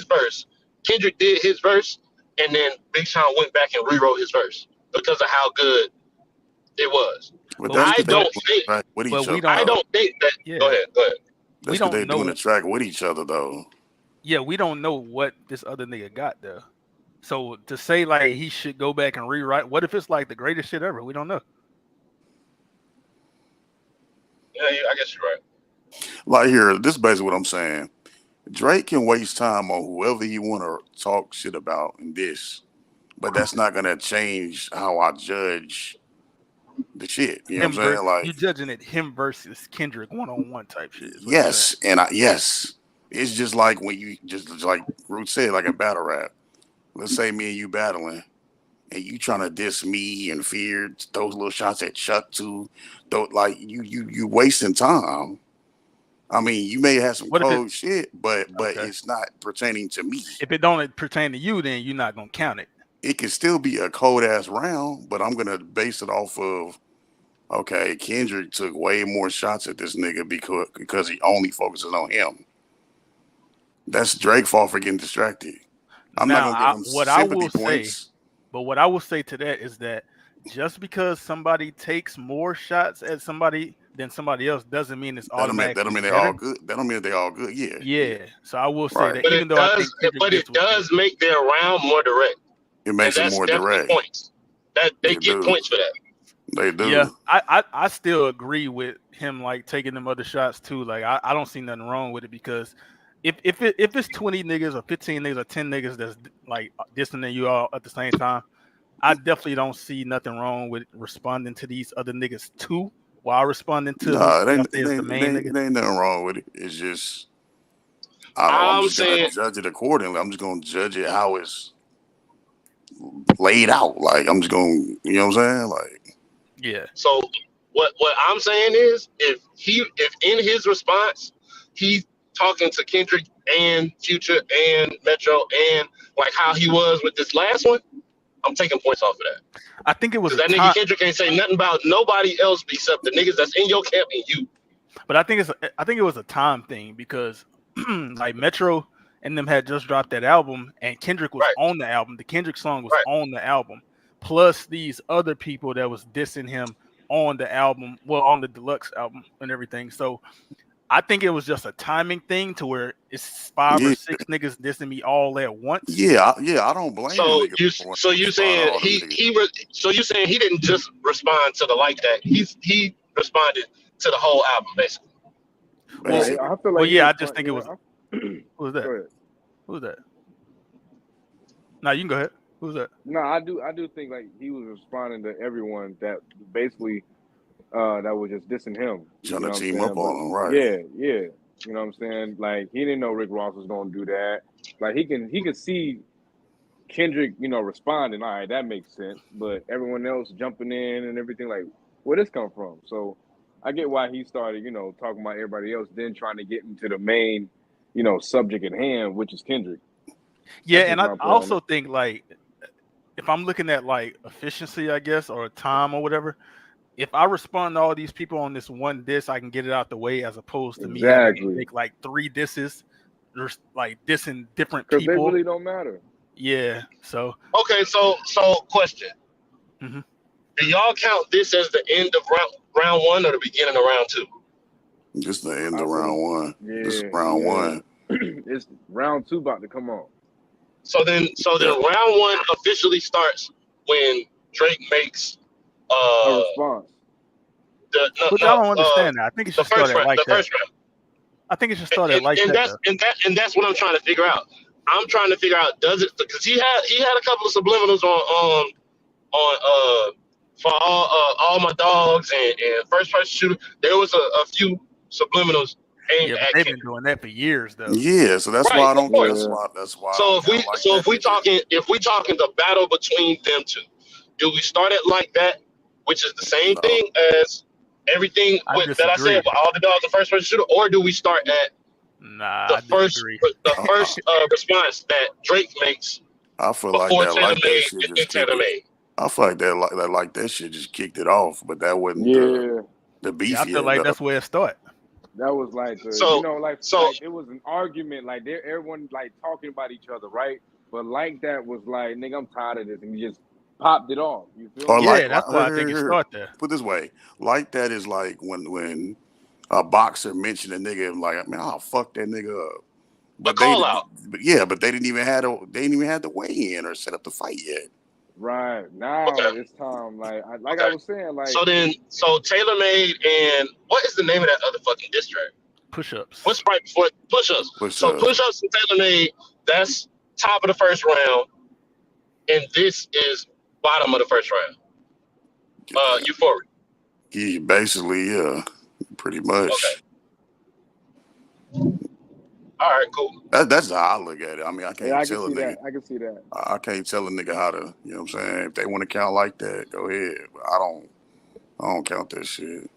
verse. Kendrick did his verse, and then Big Sean went back and rewrote his verse because of how good it was. I don't think that. Go ahead. That's because they're doing the track with each other, though. Yeah, we don't know what this other nigga got though. So to say like he should go back and rewrite, what if it's like the greatest shit ever? We don't know. Yeah, I guess you're right. Like here, this is basically what I'm saying. Drake can waste time on whoever he want to talk shit about in this, but that's not gonna change how I judge the shit. You know what I'm Him versus saying? you Like, judging it him versus Kendrick 1-on-1 type shit is what you're saying. yes, yes, it's just like when you just like Root said, like in battle rap. Let's say me and you battling, and you trying to diss me and Fear, those little shots at Chuck too. Though, like you wasting time. I mean, you may have some What if it cold shit, but okay? it's not pertaining to me. If it don't pertain to you, then you're not gonna count it. It can still be a cold ass round, but I'm gonna base it off of okay, Kendrick took way more shots at this nigga because he only focuses on him. That's Drake's fault for getting distracted. I'm not Now, gonna give him what I sympathy will say, points. but what I will say to that is that just because somebody takes more shots at somebody than somebody else doesn't mean it's That don't automatically mean they're all better. good. That don't mean they all good. Yeah, yeah, Yeah, so I will say right. that even though I think Kendrick But this it was good. does make their round more direct, It and makes it that's more definitely direct. points. That they They get do. points for that. They Yeah, do. I still agree with him like taking them other shots too. Like I don't see nothing wrong with it because if it's 20 niggas or 15 niggas or 10 niggas that's like dissing you all at the same time, I definitely don't see nothing wrong with responding to these other niggas too while responding to who Nah, y'all say is the main nigga. it ain't nothing wrong with it. It's just I'm I'm just gonna saying, judge it accordingly. I'm just gonna judge it how it's laid out. Like I'm just gonna, you know what I'm saying? Like, Yeah. so what I'm saying is if in his response he's talking to Kendrick and Future and Metro and like how he was with this last one, I'm taking points off of that. I think it was Because a that nigga time, Kendrick ain't say nothing about nobody else except the niggas that's in your camp and you. but I think it was a time thing because like Metro and them had just dropped that album and Kendrick was Right, on the album. The Kendrick song was right. on the album, plus these other people that was dissing him on the album, well, on the deluxe album and everything. So I think it was just a timing thing to where it's 5 or yeah, 6 niggas dissing me all at once. I don't blame the So nigga for wanting so to you respond to saying all them niggas. so you saying he didn't just respond to the like that. He responded to the whole album basically. Well, Nah, Basically, I feel like he yeah, was I just fun. think it Yeah, was who was that? go ahead. Who was that? No, you can go ahead. Who's that? No, I do think like he was responding to everyone that basically that was just dissing him. trying You to know what I'm team up saying? But on them, right? yeah. You know what I'm saying? Like he didn't know Rick Ross was gonna do that. Like he can see Kendrick, responding, all right, that makes sense. But everyone else jumping in and everything, like, where this come from? So I get why he started, talking about everybody else, then trying to get into the main, subject at hand, which is Kendrick. Yeah, That's and just I my point on also it. think like if I'm looking at like efficiency, I guess, or time or whatever, if I respond to all these people on this one diss, I can get it out the way as opposed to me having to Exactly. make like 3 disses. There's like dissing different Because they people. really don't matter. Yeah. So Okay, so question. mhm. Do y'all count this as the end of round one or the beginning of round two? Just the end I of say, round one. This is yeah, round one. it's round 2 about to come on. So then Yeah. round one officially starts when Drake makes A response. But I don't understand that. I think it the should start at like the that. first round. I think it should start at like that. Though. And that's what I'm trying to figure out. I'm trying to figure out does it because he had a couple of subliminals on for all my dogs and first person shooter. There was a few subliminals aimed Yeah, but at they've been Kendrick. doing that for years though. Yeah, so that's Right, why I of don't. course. That's why I So don't count like that. if we talking the battle between them two, do we start it like that, which is the same No, thing as everything I that I said disagree. with all the dogs and first person shooter, or do we start at Nah, I disagree. the I, first response that Drake makes I feel like before that Taylor like that made shit and just then kicked Taylor it. made? I feel like that shit just kicked it off, but that wasn't Yeah, the Yeah, I beef feel yet like though. that's where it started. that was like So so like it was an argument, like everyone like talking about each other, right? But like that was like, nigga, I'm tired of this, and you just popped it off. You feel Or me? Yeah, like that's why I think it here, started there. put this way, like that is like when a boxer mentioned a nigga and like, man, I'll fuck that nigga up. but call out. but they didn't even have the weigh in or set up the fight yet. Right now, Okay. it's time. Like I Okay. was saying, like So Taylor Made and what is the name of that other fucking diss track? Push-ups. What's right before Push-ups? So Push-ups and Taylor Made, that's top of the first round, and this is bottom of the first round. Euphoria. Yeah, basically, yeah, pretty much. Okay. All right, cool. That's how I look at it. I mean, I can't tell a nigga. I can see that. I can't tell a nigga how to, you know what I'm saying? If they want to count like that, go ahead. But I don't count that shit.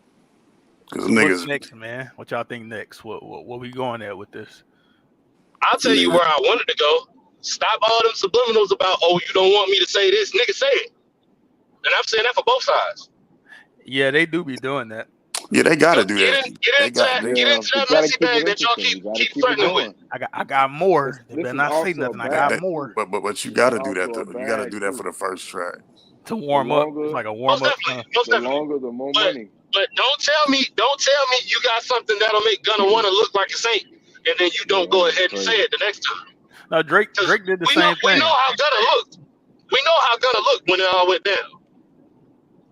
Because So niggas. What's next, man? What y'all think next? What we going at with this? I'll tell you where I wanted to go. Stop all them subliminals about, oh, you don't want me to say this. Nigga, say it. And I'm saying that for both sides. Yeah, they do be doing that. Yeah, they gotta do that. Get into that messy bag that y'all keep threatening with. I got more. They better not say nothing. I got more. But you gotta do that. You gotta do that for the first track. To warm up. It's like a warm up. The longer, the more money. But don't tell me you got something that'll make Gunna wanna look like a saint, and then you don't go ahead and say it the next time. No, Drake did the same thing. We know how Gunna looked. We know how Gunna looked when it all went down.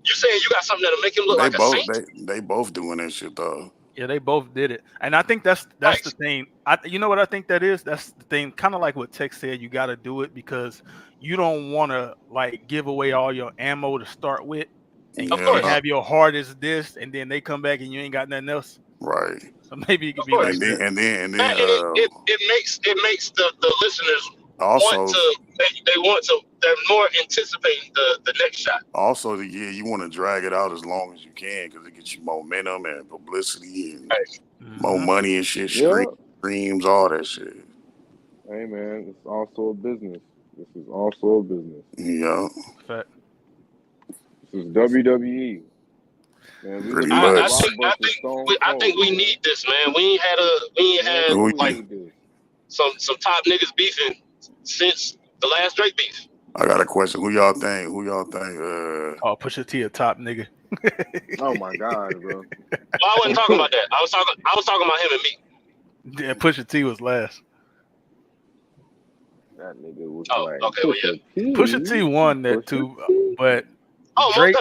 You saying you got something that'll make him look like a saint? They both doing that shit though. Yeah, they both did it, and I think that's the thing. You know what I think that is? That's the thing. Kind of like what Tex said. You got to do it because you don't want to like give away all your ammo to start with, and you have your hardest this, and then they come back and you ain't got nothing else. Right. So maybe it could be like that. And then it makes the listeners also they're more anticipating the next shot. Also, you want to drag it out as long as you can because it gets you momentum and publicity and more money and shit, streams, all that shit. Hey man, it's also a business. This is also a business. Yeah. Fact. This is WWE. Man, pretty much. I think we need this, man. We ain't had like some top niggas beefing since the last Drake beef. I got a question. Who y'all think? Oh, Pusha T a top nigga. Oh my god, bro. Well, I wasn't talking about that. I was talking about him and me. Yeah, Pusha T was last. That nigga was Pusha T won that too, but Drake.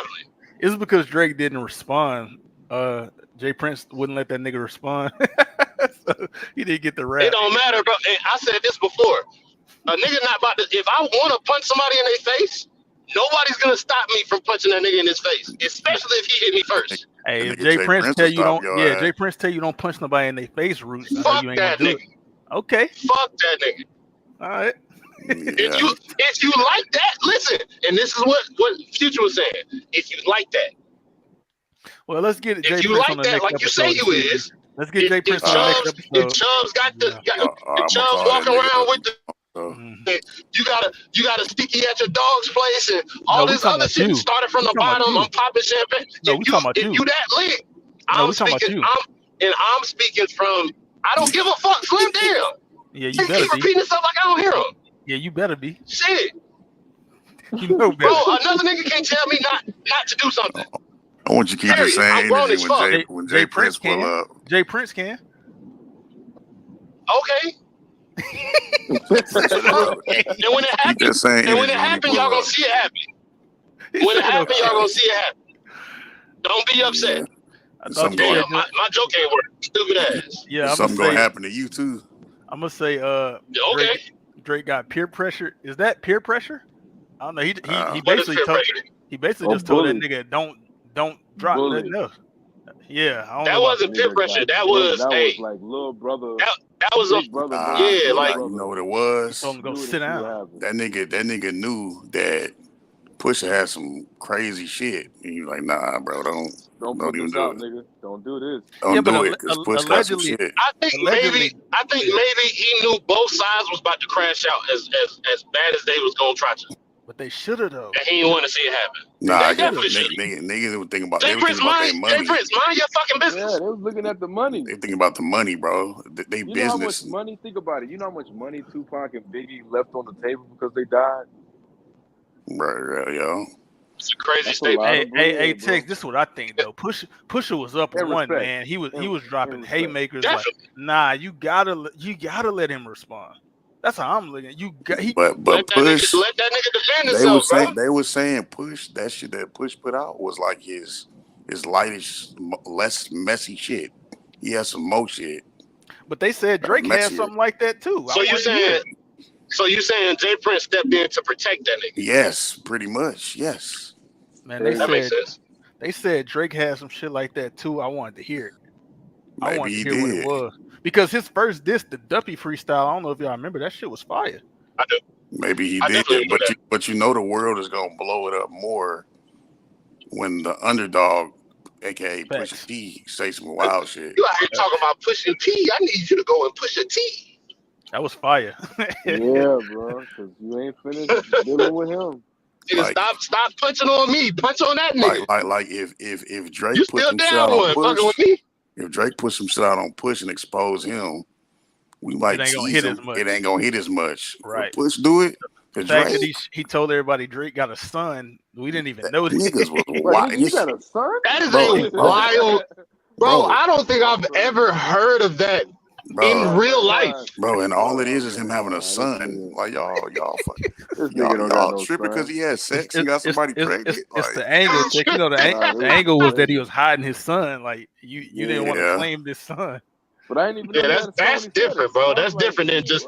It's because Drake didn't respond. Jay Prince wouldn't let that nigga respond, so he didn't get the rap. It don't matter, bro. And I said this before. A nigga not about to. If I want to punch somebody in their face, nobody's gonna stop me from punching that nigga in his face, especially if he hit me first. Hey, if Jay Prince tell you don't, Jay Prince tell you don't punch nobody in their face, Roots. Fuck you ain't that gonna do nigga. it. Okay. Fuck that nigga. All right. If you like that, listen. And this is what Future was saying. If you like that. Well, let's get Jay If you Prince like on the that, next like episode. you say you is. Let's get Jay Prince on the next episode. If Chubbs if Chubbs walking around with the you got a sticky at your dog's place and all this other shit started from the bottom. I'm popping champagne. If you that lit, I'm speaking from I don't give a fuck, slim down. Yeah, you keep better be. repeating stuff like I don't hear him. Yeah, you better be. Shit. You know better. Bro, another nigga can't tell me not to do something. I want you to keep the same energy when Jay Prince pull up. Jay Prince can. Okay. And when it happens, y'all gonna see it happen. When it happens, y'all gonna see it happen. Don't be upset. Damn, my joke ain't working. Stupid ass. Yeah, something gonna happen to you too. I'm gonna say, Drake got peer pressure. Is that peer pressure? I don't know. He basically just told that nigga don't drop nothing else. Yeah, I don't know. That wasn't peer pressure. That was like little brother. That was a brother. like you know what it was. Told him to go sit down. That nigga knew that Pusha had some crazy shit, and you like, nah, bro, don't even do it, nigga. Don't do this. Don't do it, because Push got some shit. I think maybe he knew both sides was about to crash out as bad as they was gonna try to. But they should have though. And he didn't want to see it happen. Nah, I get it. Niggas were thinking about their money. Jay Prince, mind your fucking business. Yeah, they was looking at the money. They thinking about the money, bro. They business. Know how much money? Think about it. You know how much money Tupac and Biggie left on the table because they died? Right, yo. It's a crazy That's a statement. lot Hey, of bread, bro. Tex, this is what I think though. Pusha was up And one, respect. man. He was And dropping respect. haymakers Definitely. like, nah, you gotta let him respond. That's how I'm looking. But Let that Push, nigga defend they were himself, bro. saying Push, that shit that Push put out was like his lightish, less messy shit. He has some more shit. But they said Drake had Messier. something like that too. So you saying Jay Prince stepped in to protect that nigga? Yes, pretty much. Yes. Man, That makes sense. They said Drake had some shit like that too. I wanted to hear it. I wanted to Maybe hear he what it did. was. Because his first diss, the Duppy freestyle, I don't know if y'all remember, that shit was fire. I do. Maybe he I did, definitely remember that. but you know the world is gonna blow it up more when the underdog, aka Facts. Pusha T, say some wild shit. You out here talking about pushing T. I need you to go and push a T. That was fire. Yeah, bro, because you ain't finished dealing with him. Nigga, Like- stop punching on me. Punch on that nigga. Like if Drake You put still some shit down out one on fucking Push, with me? if Drake put some shit out on Push and expose him, we might It ain't gonna tease hit him. as much. It ain't gonna hit as much. Right. If Push do it. The For fact Drake, that he told everybody Drake got a son, we didn't even know that. niggas was Wait, wild. he got a son? That is Bro, a wild, bro. I don't think I've ever heard of that in real life. Bro, and all it is him having a son. Like y'all This nigga don't got no tripping because son. he had sex and got somebody pregnant. It's the angle, Tex. You know, the angle was that he was hiding his son. Like you didn't want to claim this son. But I didn't even know that's different, bro. That's different than just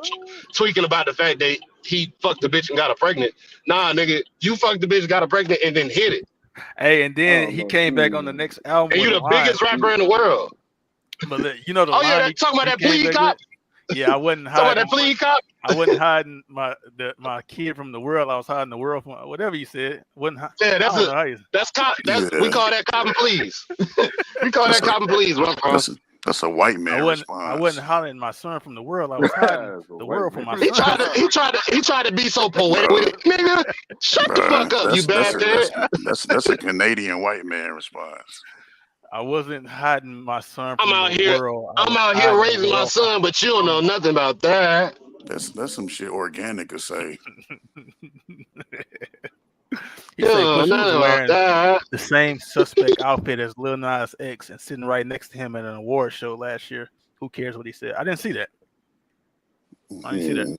tweaking about the fact that he fucked the bitch and got her pregnant. Nah, nigga, you fucked the bitch, got her pregnant, and then hit it. Hey, and then he came back on the next album. And you the biggest rapper in the world. But you know the line. Oh yeah, that's talking about that plea cop. Yeah, I wasn't hiding. Talking about that plea cop. I wasn't hiding my kid from the world. I was hiding the world from whatever you said. Wasn't yeah, that's cop. We call that cop and please. We call that cop and please. That's a white man response. I wasn't hiding my son from the world. I was hiding the world from my son. He tried to be so poetic with it. Nigga, shut the fuck up, you bastard. That's a Canadian white man response. I wasn't hiding my son from the world. I'm out here raising my son, but you don't know nothing about that. That's some shit Organic could say. He said Push was wearing the same suspect outfit as Lil Nas X and sitting right next to him at an award show last year. Who cares what he said? I didn't see that. I didn't see that.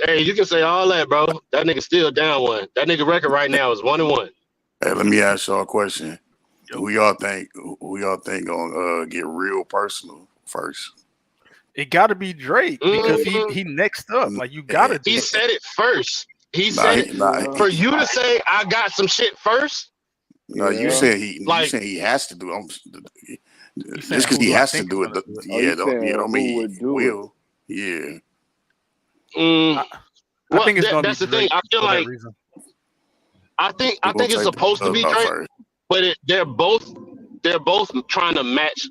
Hey, you can say all that, bro. That nigga still down one. That nigga record right now is 1-1. Hey, let me ask y'all a question. Who y'all think gonna get real personal first? It got to be Drake because he next up. Like you gotta. He said it first. He said for you to say I got some shit first. No, you said he has to do it. Just because he has to do it, don't mean he will. Yeah. I think it's gonna that's be the Drake thing. I feel like I think it's supposed to be Drake, but they're both trying to match,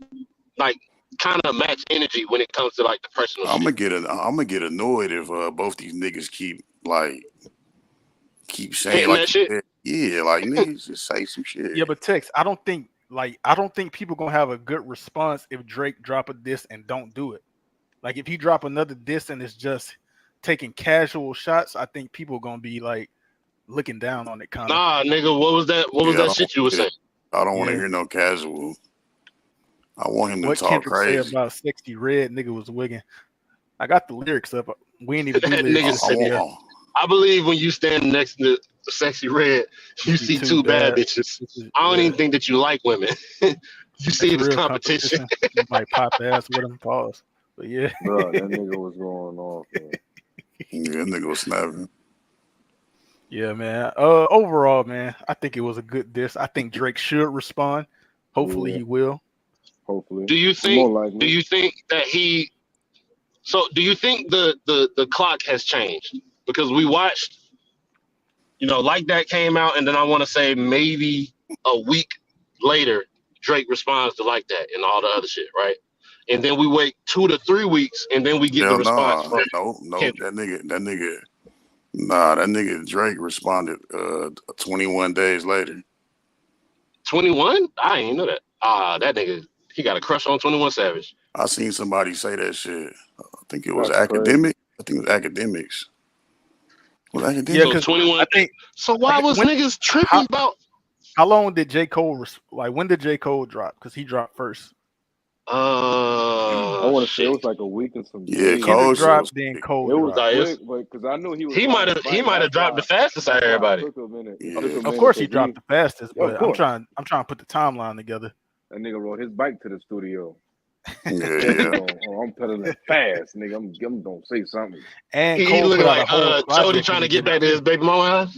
like kind of match energy when it comes to like the personal. I'm gonna get annoyed if both these niggas keep saying like that shit. Yeah, like niggas just say some shit. Yeah, but Tex, I don't think people gonna have a good response if Drake drop a diss and don't do it. Like if he drop another diss and it's just taking casual shots, I think people gonna be like looking down on it. Kind of. Nah, nigga, what was that? What was that shit you were saying? I don't want to hear no casual. I want him to talk Kendrick crazy. Say about Sexy Red, nigga was wigging. I got the lyrics up. We ain't even do That lyrics. I believe when you stand next to Sexy Red, you see two bad bitches. I don't even think that you like women. You see this competition. You might pop ass with him, pause. But yeah. Bro, that nigga was going off, man. Yeah, that nigga was snapping. Yeah, man. Overall, man, I think it was a good diss. I think Drake should respond. Hopefully he will. Hopefully. Do you think that he do you think the clock has changed? Because we watched, Like That came out, and then I want to say maybe a week later, Drake responds to Like That and all the other shit, right? And then we wait 2 to 3 weeks, and then we get the response from Kendrick. That nigga Drake responded 21 days later. 21? I didn't know that. That nigga, he got a crush on 21 Savage. I seen somebody say that shit. I think it was Academic. I think it was Academics. Well, I can Yeah, So because 21. I think. So why was When, niggas tripping about? how long did J. Cole when did J. Cole drop? Because he dropped first. I want to say it Shit. was like a week and some Yeah, days. Kendrick Cole shit was dropped, then quick. Cole It was dropped. Nah, quick, but because I knew he was he on might his have bike. dropped the fastest out of That's why it everybody. took a minute. It Yeah. took a minute. Of course, he 'cause dropped the fastest, Yeah, of but course. I'm trying to put the timeline together. That nigga rode his bike to the studio. Yeah. I'm pedaling fast, nigga. I'm gonna say something. And He Cole looking put out like a whole Jody project trying when to he get did back to his baby mama house.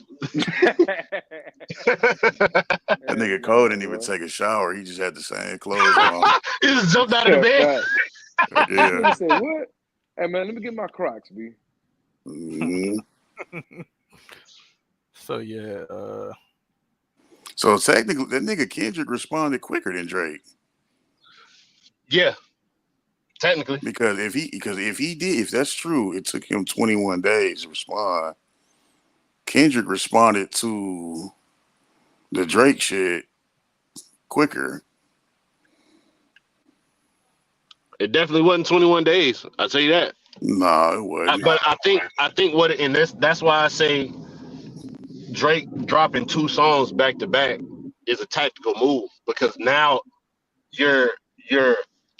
That nigga Nah, Cole didn't even bro. take a shower. He just had the same clothes on. He just jumped out of the bed. Fact. Yeah. Nigga said, "What? Hey man, let me get my Crocs, B." Mhm. So yeah, So technically, that nigga Kendrick responded quicker than Drake. Yeah, technically. Because if that's true, it took him 21 days to respond. Kendrick responded to the Drake shit quicker. It definitely wasn't 21 days. I'll tell you that. Nah, it wasn't. But I think what and that's why I say Drake dropping 2 songs back to back is a tactical move because now you're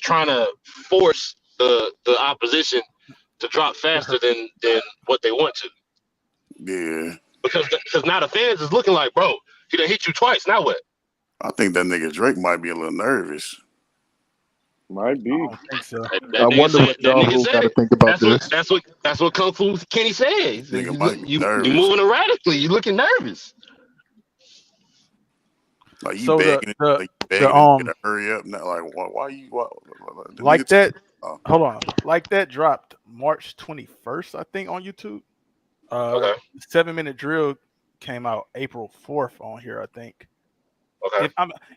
trying to force the opposition to drop faster than what they want to Yeah. because now the fans is looking like, bro, he done hit you twice. Now what? I think that nigga Drake might be a little nervous. Might be. I don't think so. That I nigga wonder said, what that y'all nigga got said to it. think about this. That's what Kung Fu Kenny said. He said Nigga you might be you nervous. moving erratically. You looking nervous. Like you So begging the him to hurry up. Not like why you the like nigga that. oh. Hold on, like that dropped March 21st, I think, on YouTube. Okay. 7-minute drill came out April 4th on here, I think. Okay.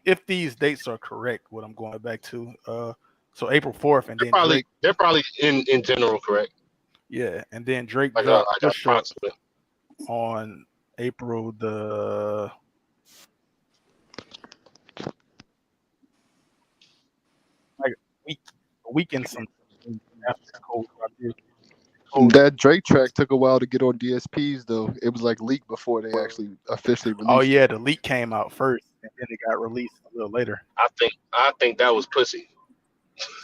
If these dates are correct, what I'm going back to. So April 4th, and then Drake. They're probably in general correct. Yeah, and then Drake Like dropped a Push Up approximate. on April the like a week and some after Cole dropped his. That Drake track took a while to get on DSPs though. It was like leaked before they actually officially released. Oh yeah, the leak came out first, and then it got released a little later. I think that was pussy.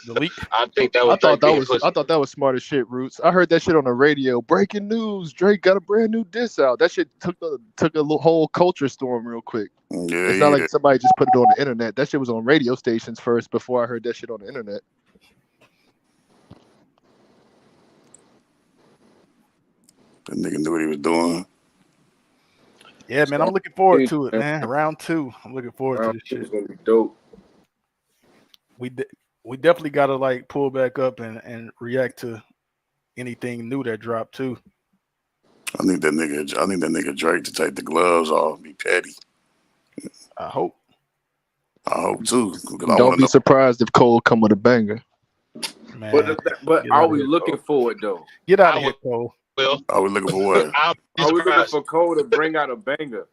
The leak. I think that was I thought Drake being pussy. I thought that was smart as shit, Roots. I heard that shit on the radio. Breaking news: Drake got a brand new diss out. That shit took a whole culture storm real quick. Yeah, It's not like somebody just put it on the internet. That shit was on radio stations first before I heard that shit on the internet. that nigga knew what he was doing. Yeah, man, I'm looking forward to it, man. Round 2, I'm looking forward to this shit. It's gonna be dope. We definitely gotta like pull back up and react to anything new that dropped too. I think that nigga Drake to take the gloves off, be petty. I hope too. Don't be surprised if Cole come with a banger. Man, but are we looking for it though? Get out of here, Cole. Well, are we looking for what? Are we looking for Cole to bring out a banger?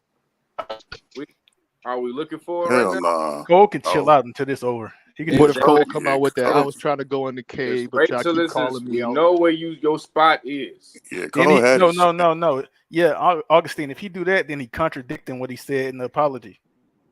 Are we looking for it right now? Nah. Cole can chill out until this over. What if Cole come out with that? I was trying to go in the cave, but y'all keep calling me out. We know where your spot is. Yeah, Cole had no. Yeah, Augustine, if he do that, then he contradicting what he said in the apology.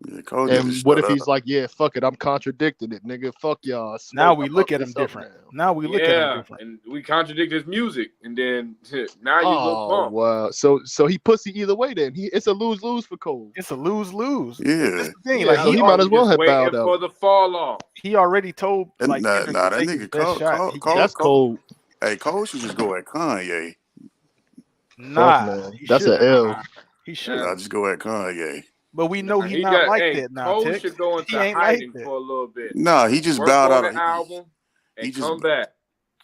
Yeah, Cole and what if he's like, yeah, fuck it, I'm contradicting it, nigga. Fuck y'all. Now we look at him different. Now we look at him different. And we contradict his music, and then now you look bump. Wow. So he pussy either way. Then it's a lose-lose for Cole. It's a lose-lose. Yeah. Thing. Like he might as well have bowed out for the fall off. He already told like that nigga Cole. That's Cole. Hey, Cole should just go at Kanye. Nah, that's an L. He should. Nah, just go at Kanye. But we know he's not like that now. Cole should go into hiding for a little bit. Nah, he just bowed out of the album and come back.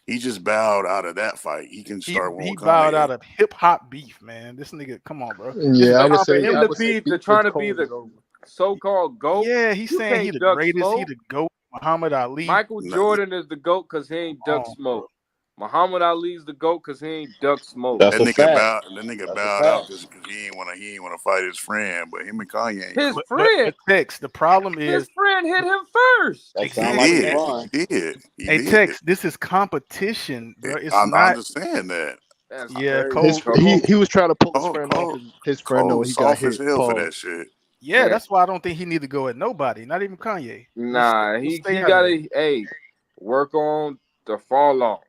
He just bowed out of that fight. He can start one. He bowed out of hip hop beef, man. This nigga, come on, bro. Yeah, I would say him to trying to be the so-called GOAT. Yeah, he's saying he the greatest. He the GOAT. Muhammad Ali. Michael Jordan is the GOAT because he ain't duck smoke. Muhammad Ali's the GOAT because he ain't duck smoke. That nigga bowed out because he ain't want to fight his friend, but him and Kanye. His friend. Tex, the problem is his friend hit him first. He did. Hey, Tex, this is competition, bro. It's I not. understand that. That's Yeah, crazy. He was trying to pull his Cole, friend off Cole, his friend though Cole when he got soft as hit. hell for that Pause. shit. Yeah, Man, that's why I don't think he need to go at nobody, not even Kanye. nah, Just stay he out of there. gotta work on the fall off.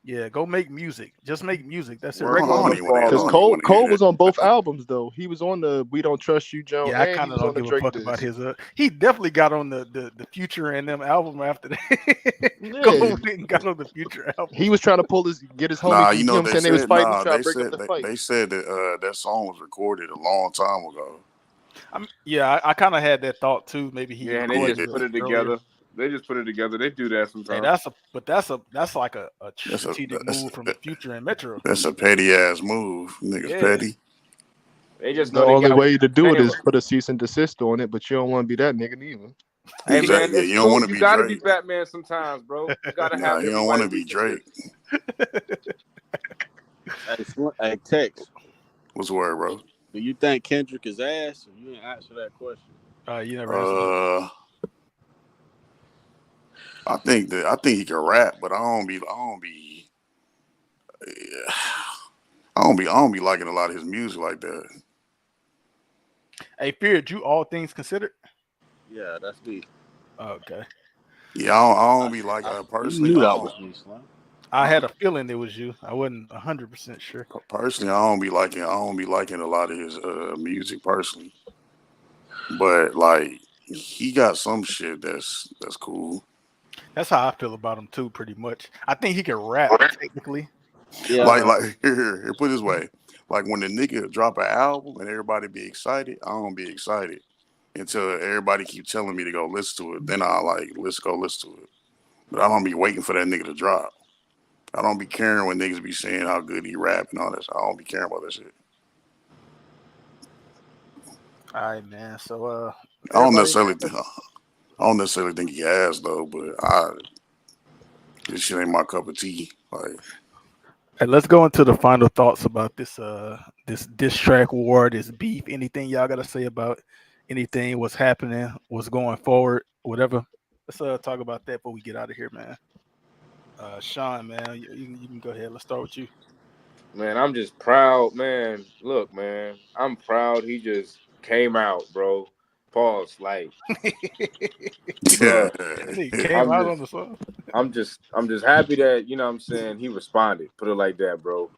Yeah, go make music. Just make music. That's it. Work I Regular on don't the even music. want to. I Because fall don't off. even Cole want to Cole hear was on both albums though. He was on the We Don't Trust You Joint, Yeah, I and he kind of was on don't the give a Drake fuck about disc. his. He definitely got on the Future and them album after that. Yeah, Go and got on the Future album. he was trying to get his that. homies. Nah, You you know know what what I'm they saying? They was said. fighting. He was Nah, trying to break up the fight. they said that that song was recorded a long time ago. Yeah, I kind of had that thought too. Maybe he Yeah, and they Yeah, just recorded put it it earlier. together. They just put it together. They do that Hey, sometimes. that's like a that's a strategic that's move from Future and Metro. that's a petty ass move. Niggas Yeah, petty. they just The know they only got way to do it name is right. put a cease and desist on it, but you don't want to be that nigga neither. Hey Exactly. man, Yeah, it's you don't true. want to You be got to be Drake. Batman sometimes, bro. You got to Nah, have he don't want everybody to be Drake. weaknesses. Hey, Tex, What's the word, bro? do you think Kendrick is ass? You didn't answer that question. You never answered that. I think he can rap, but I don't be liking a lot of his music like that. Hey, Feared, you all things considered. Yeah, that's me. Okay, Yeah, I don't be like You personally. knew that was me, Slim. I had a feeling it was you. I wasn't 100% sure. Personally, I don't be liking a lot of his music personally. But like he got some shit that's cool. That's how I feel about him too, pretty much. I think he can rap technically. Yeah, Here, put it this way. Like when the nigga drop an album and everybody be excited, I don't be excited until everybody keep telling me to go listen to it. Then I like let's go listen to it. But I don't be waiting for that nigga to drop. I don't be caring when niggas be saying how good he rap and all that. I don't be caring about that shit. All right, man. So I don't everybody, necessarily think he has though, but this shit ain't my cup of tea. Like hey, let's go into the final thoughts about this diss track war, this beef. Anything y'all gotta say about anything, what's happening, what's going forward, whatever. Let's talk about that before we get out of here, man. Sean, man, you can go ahead. Let's start with you. Man, I'm just proud, man. Look, man, I'm proud. He just came out, bro. Pause. Like, bro, He came I'm out on just, the song. I'm just happy that you know what I'm saying he responded. Put it like that, bro.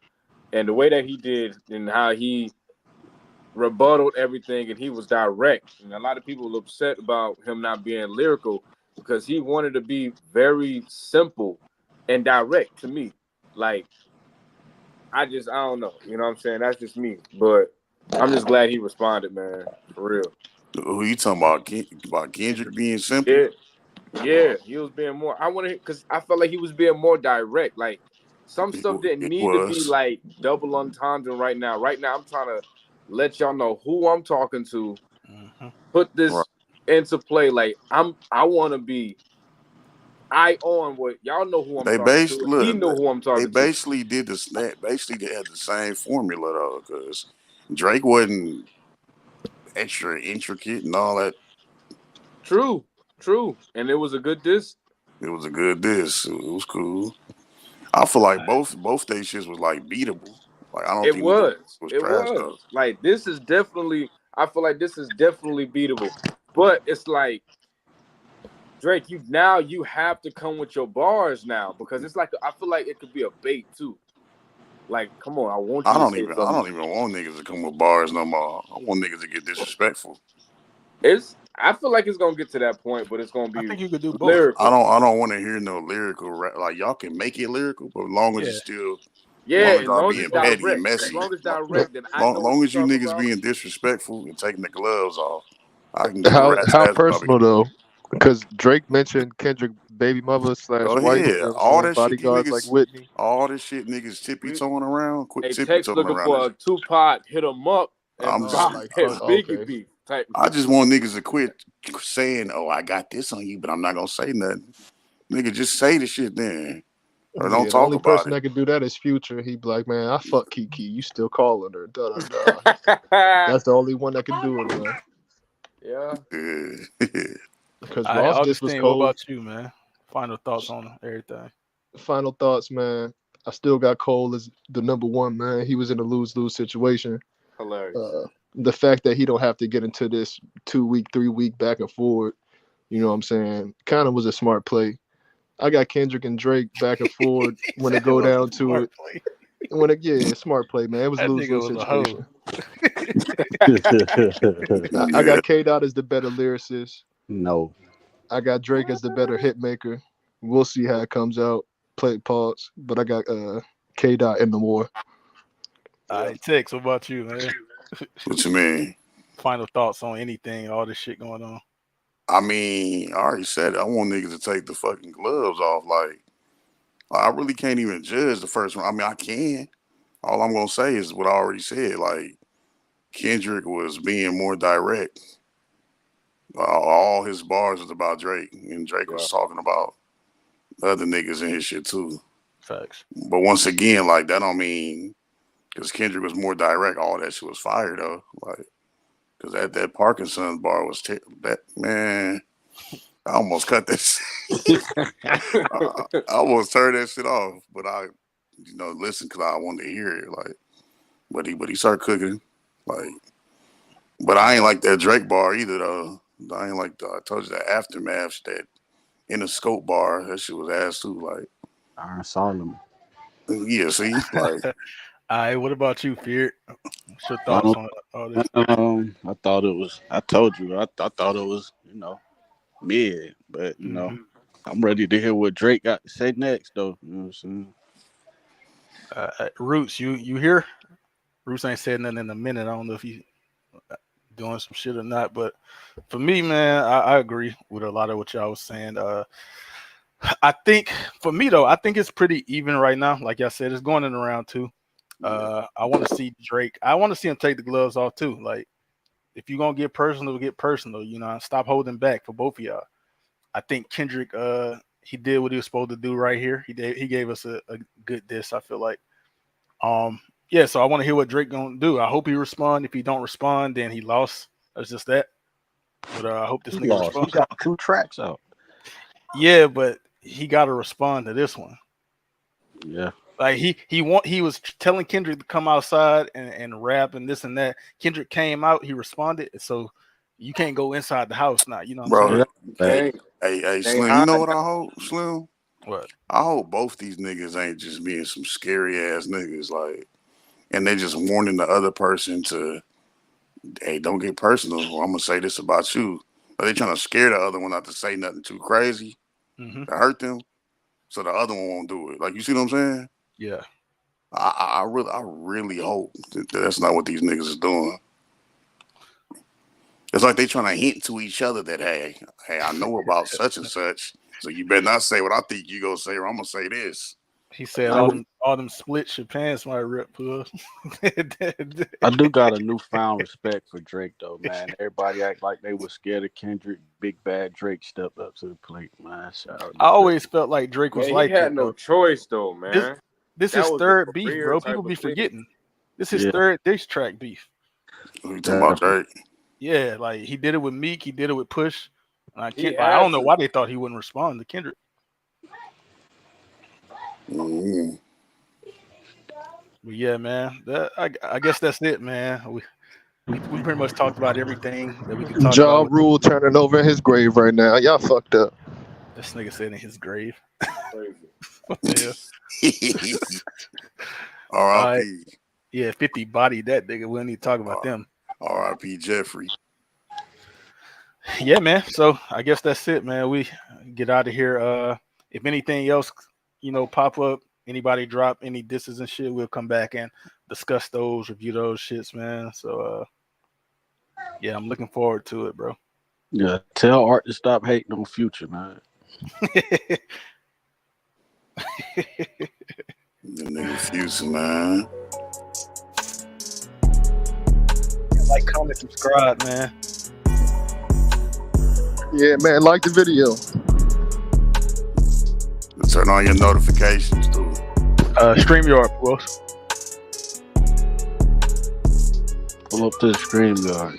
And the way that he did, and how he rebutted everything, and he was direct. And a lot of people were upset about him not being lyrical because he wanted to be very simple and direct to me. Like, I don't know. You know what I'm saying? That's just me. But I'm just glad he responded, man. For real. who you talking about? About Kendrick being simple? Yeah. Yeah. He was being more. I wanted because I felt like he was being more direct. Like some stuff didn't It need to be was like double entendre right now. Right now, I'm trying to let y'all know who I'm talking to. Mm-hmm. Put right. this into play. Like I want to be eye on what y'all know who I'm They talking to. basically And he look. know who I'm They talking to. basically did this. Basically, they had the same formula though, because Drake wasn't extra intricate and all that. True. True. And it was a good diss. It was a good diss. It was cool. I feel like both they shits was like beatable. Like I don't It think neither was. was It trash though. was. Like this is definitely I feel like this is definitely beatable. But it's like Drake, you have to come with your bars now because it's like I feel like it could be a bait too. Like, come on, I want you to say I something. don't even want niggas to come with bars no more. I want niggas to get disrespectful. I feel like it's gonna get to that point, but it's gonna I be think you could do both. lyrical. I don't want to hear no lyrical rap. Like y'all can make it lyrical, but as long as Yeah. it's still, as Yeah, long as as y'all long as being it's petty and direct. As messy, long as direct, then I know what long to as you talk niggas about. being disrespectful and taking the gloves off, I can get a rat's How ass without personal it. though? Because Drake mentioned Kendrick baby mother Go slash wife. ahead, You know what I'm all saying? that shit you Bodyguards like niggas, Whitney. all this shit niggas tippy We toeing around. Quit a tippy text toeing looking around that for a shit. Tupac hit him up and I'm Oh, just, Pac like and Biggie okay. beef type. I just want niggas to quit saying, "Oh, I got this on you," but I'm not gonna say nothing. Nigga, just say the shit then, or don't Yeah, the talk only about person it. that could do that is Future. He'd be like, man, I fuck Kiki. You still calling her? Da da da. That's the only one that can do it, man. Yeah. Because All right, Ross this was Augustine, what cold. about you, man? Final thoughts on everything. Final thoughts, man. I still got Cole as the number one man. He was in a lose-lose situation. Hilarious. The fact that he don't have to get into this 2-week, 3-week back and forward, you know what I'm saying, kind of was a smart play. I got Kendrick and Drake back and forth when it go down to it. Smart play, man. It was a lose-lose situation. I got K-Dot as the better lyricist. No. I got Drake as the better hit maker. We'll see how it comes out. Play pause. But I got K-Dot in the war. All right, Tex, what about you, man? What you mean? Final thoughts on anything, all this shit going on? I mean, I already said it. I want niggas to take the fucking gloves off. Like, I really can't even judge the first one. I mean, I can. All I'm gonna say is what I already said. Like, Kendrick was being more direct. All his bars was about Drake, and Drake was talking about other niggas in his shit too. Facts. But once again, like, that don't mean because Kendrick was more direct. All that shit was fire though. Like, because that Parkinson's bar was that man. I almost cut that shit. I almost turned that shit off, but I, listen because I wanted to hear it. Like, but he started cooking. Like, but I ain't like that Drake bar either though. I ain't like I told you that Aftermath, that In the Scope bar. That shit was ass too. Like, Iron Solomon. Yeah, see, like. All right, what about you, Feud? What's your thoughts on all this? I thought it was. I told you. I thought it was. Mid, but I'm ready to hear what Drake got to say next, though. You know what I'm saying? Roots, you here? Roots ain't said nothing in a minute. I don't know if he doing some shit or not, but for me, man, I agree with a lot of what y'all was saying. I think for me though, I think it's pretty even right now. Like y'all said, it's going in round 2. I want to see Drake. I want to see him take the gloves off too. Like, if you're gonna get personal, get personal. Stop holding back for both of y'all. I think Kendrick, he did what he was supposed to do right here. He gave us a good diss. I feel like, So I want to hear what Drake gonna do. I hope he respond. If he don't respond, then he lost. That's just that. But I hope this nigga responds. He got 2 tracks out. Yeah, but he got to respond to this one. Yeah. Like he was telling Kendrick to come outside and rap and this and that. Kendrick came out, he responded. So you can't go inside the house now. You know what I'm saying? Hey, Slim, you know what I hope, Slim? What? I hope both these niggas ain't just being some scary ass niggas, like, and they just warning the other person to, hey, don't get personal. I'm gonna say this about you. But they trying to scare the other one not to say nothing too crazy to hurt them, so the other one won't do it. Like, you see what I'm saying? Yeah. I really hope that's not what these niggas is doing. It's like they trying to hint to each other that, hey, I know about such and such, so you better not say what I think you gonna say, or I'm gonna say this. He said all them splits your pants might rip, pull. I do got a newfound respect for Drake though, man. Everybody act like they was scared of Kendrick. Big bad Drake stepped up to the plate, man. I always felt like Drake was like he had no choice though, man. This is third beef, bro. People be forgetting. This is third diss track beef. What you talking about, Drake? Yeah, like he did it with Meek, he did it with Push. I don't know why they thought he wouldn't respond to Kendrick. Mm-hmm. But yeah, man, I guess that's it, man. We pretty much talked about everything that we could talk Ja about. Rule turning over in his grave right now. Y'all fucked up. This nigga said in his grave. Crazy. R.I.P. Yeah, 50 bodied that nigga. We don't need to talk about them. R.I.P. Jeffrey. Yeah, man. So I guess that's it, man. We get out of here. If anything else, pop up, anybody drop any disses and shit, we'll come back and discuss those, review those shits, man. So yeah, I'm looking forward to it, bro. Yeah, tell Art to stop hating on Future, man. The nigga Future, man. Like, comment, subscribe, man. Yeah, man, like the video. Turn on your notifications, dude. StreamYard, bros. Pull up to the StreamYard.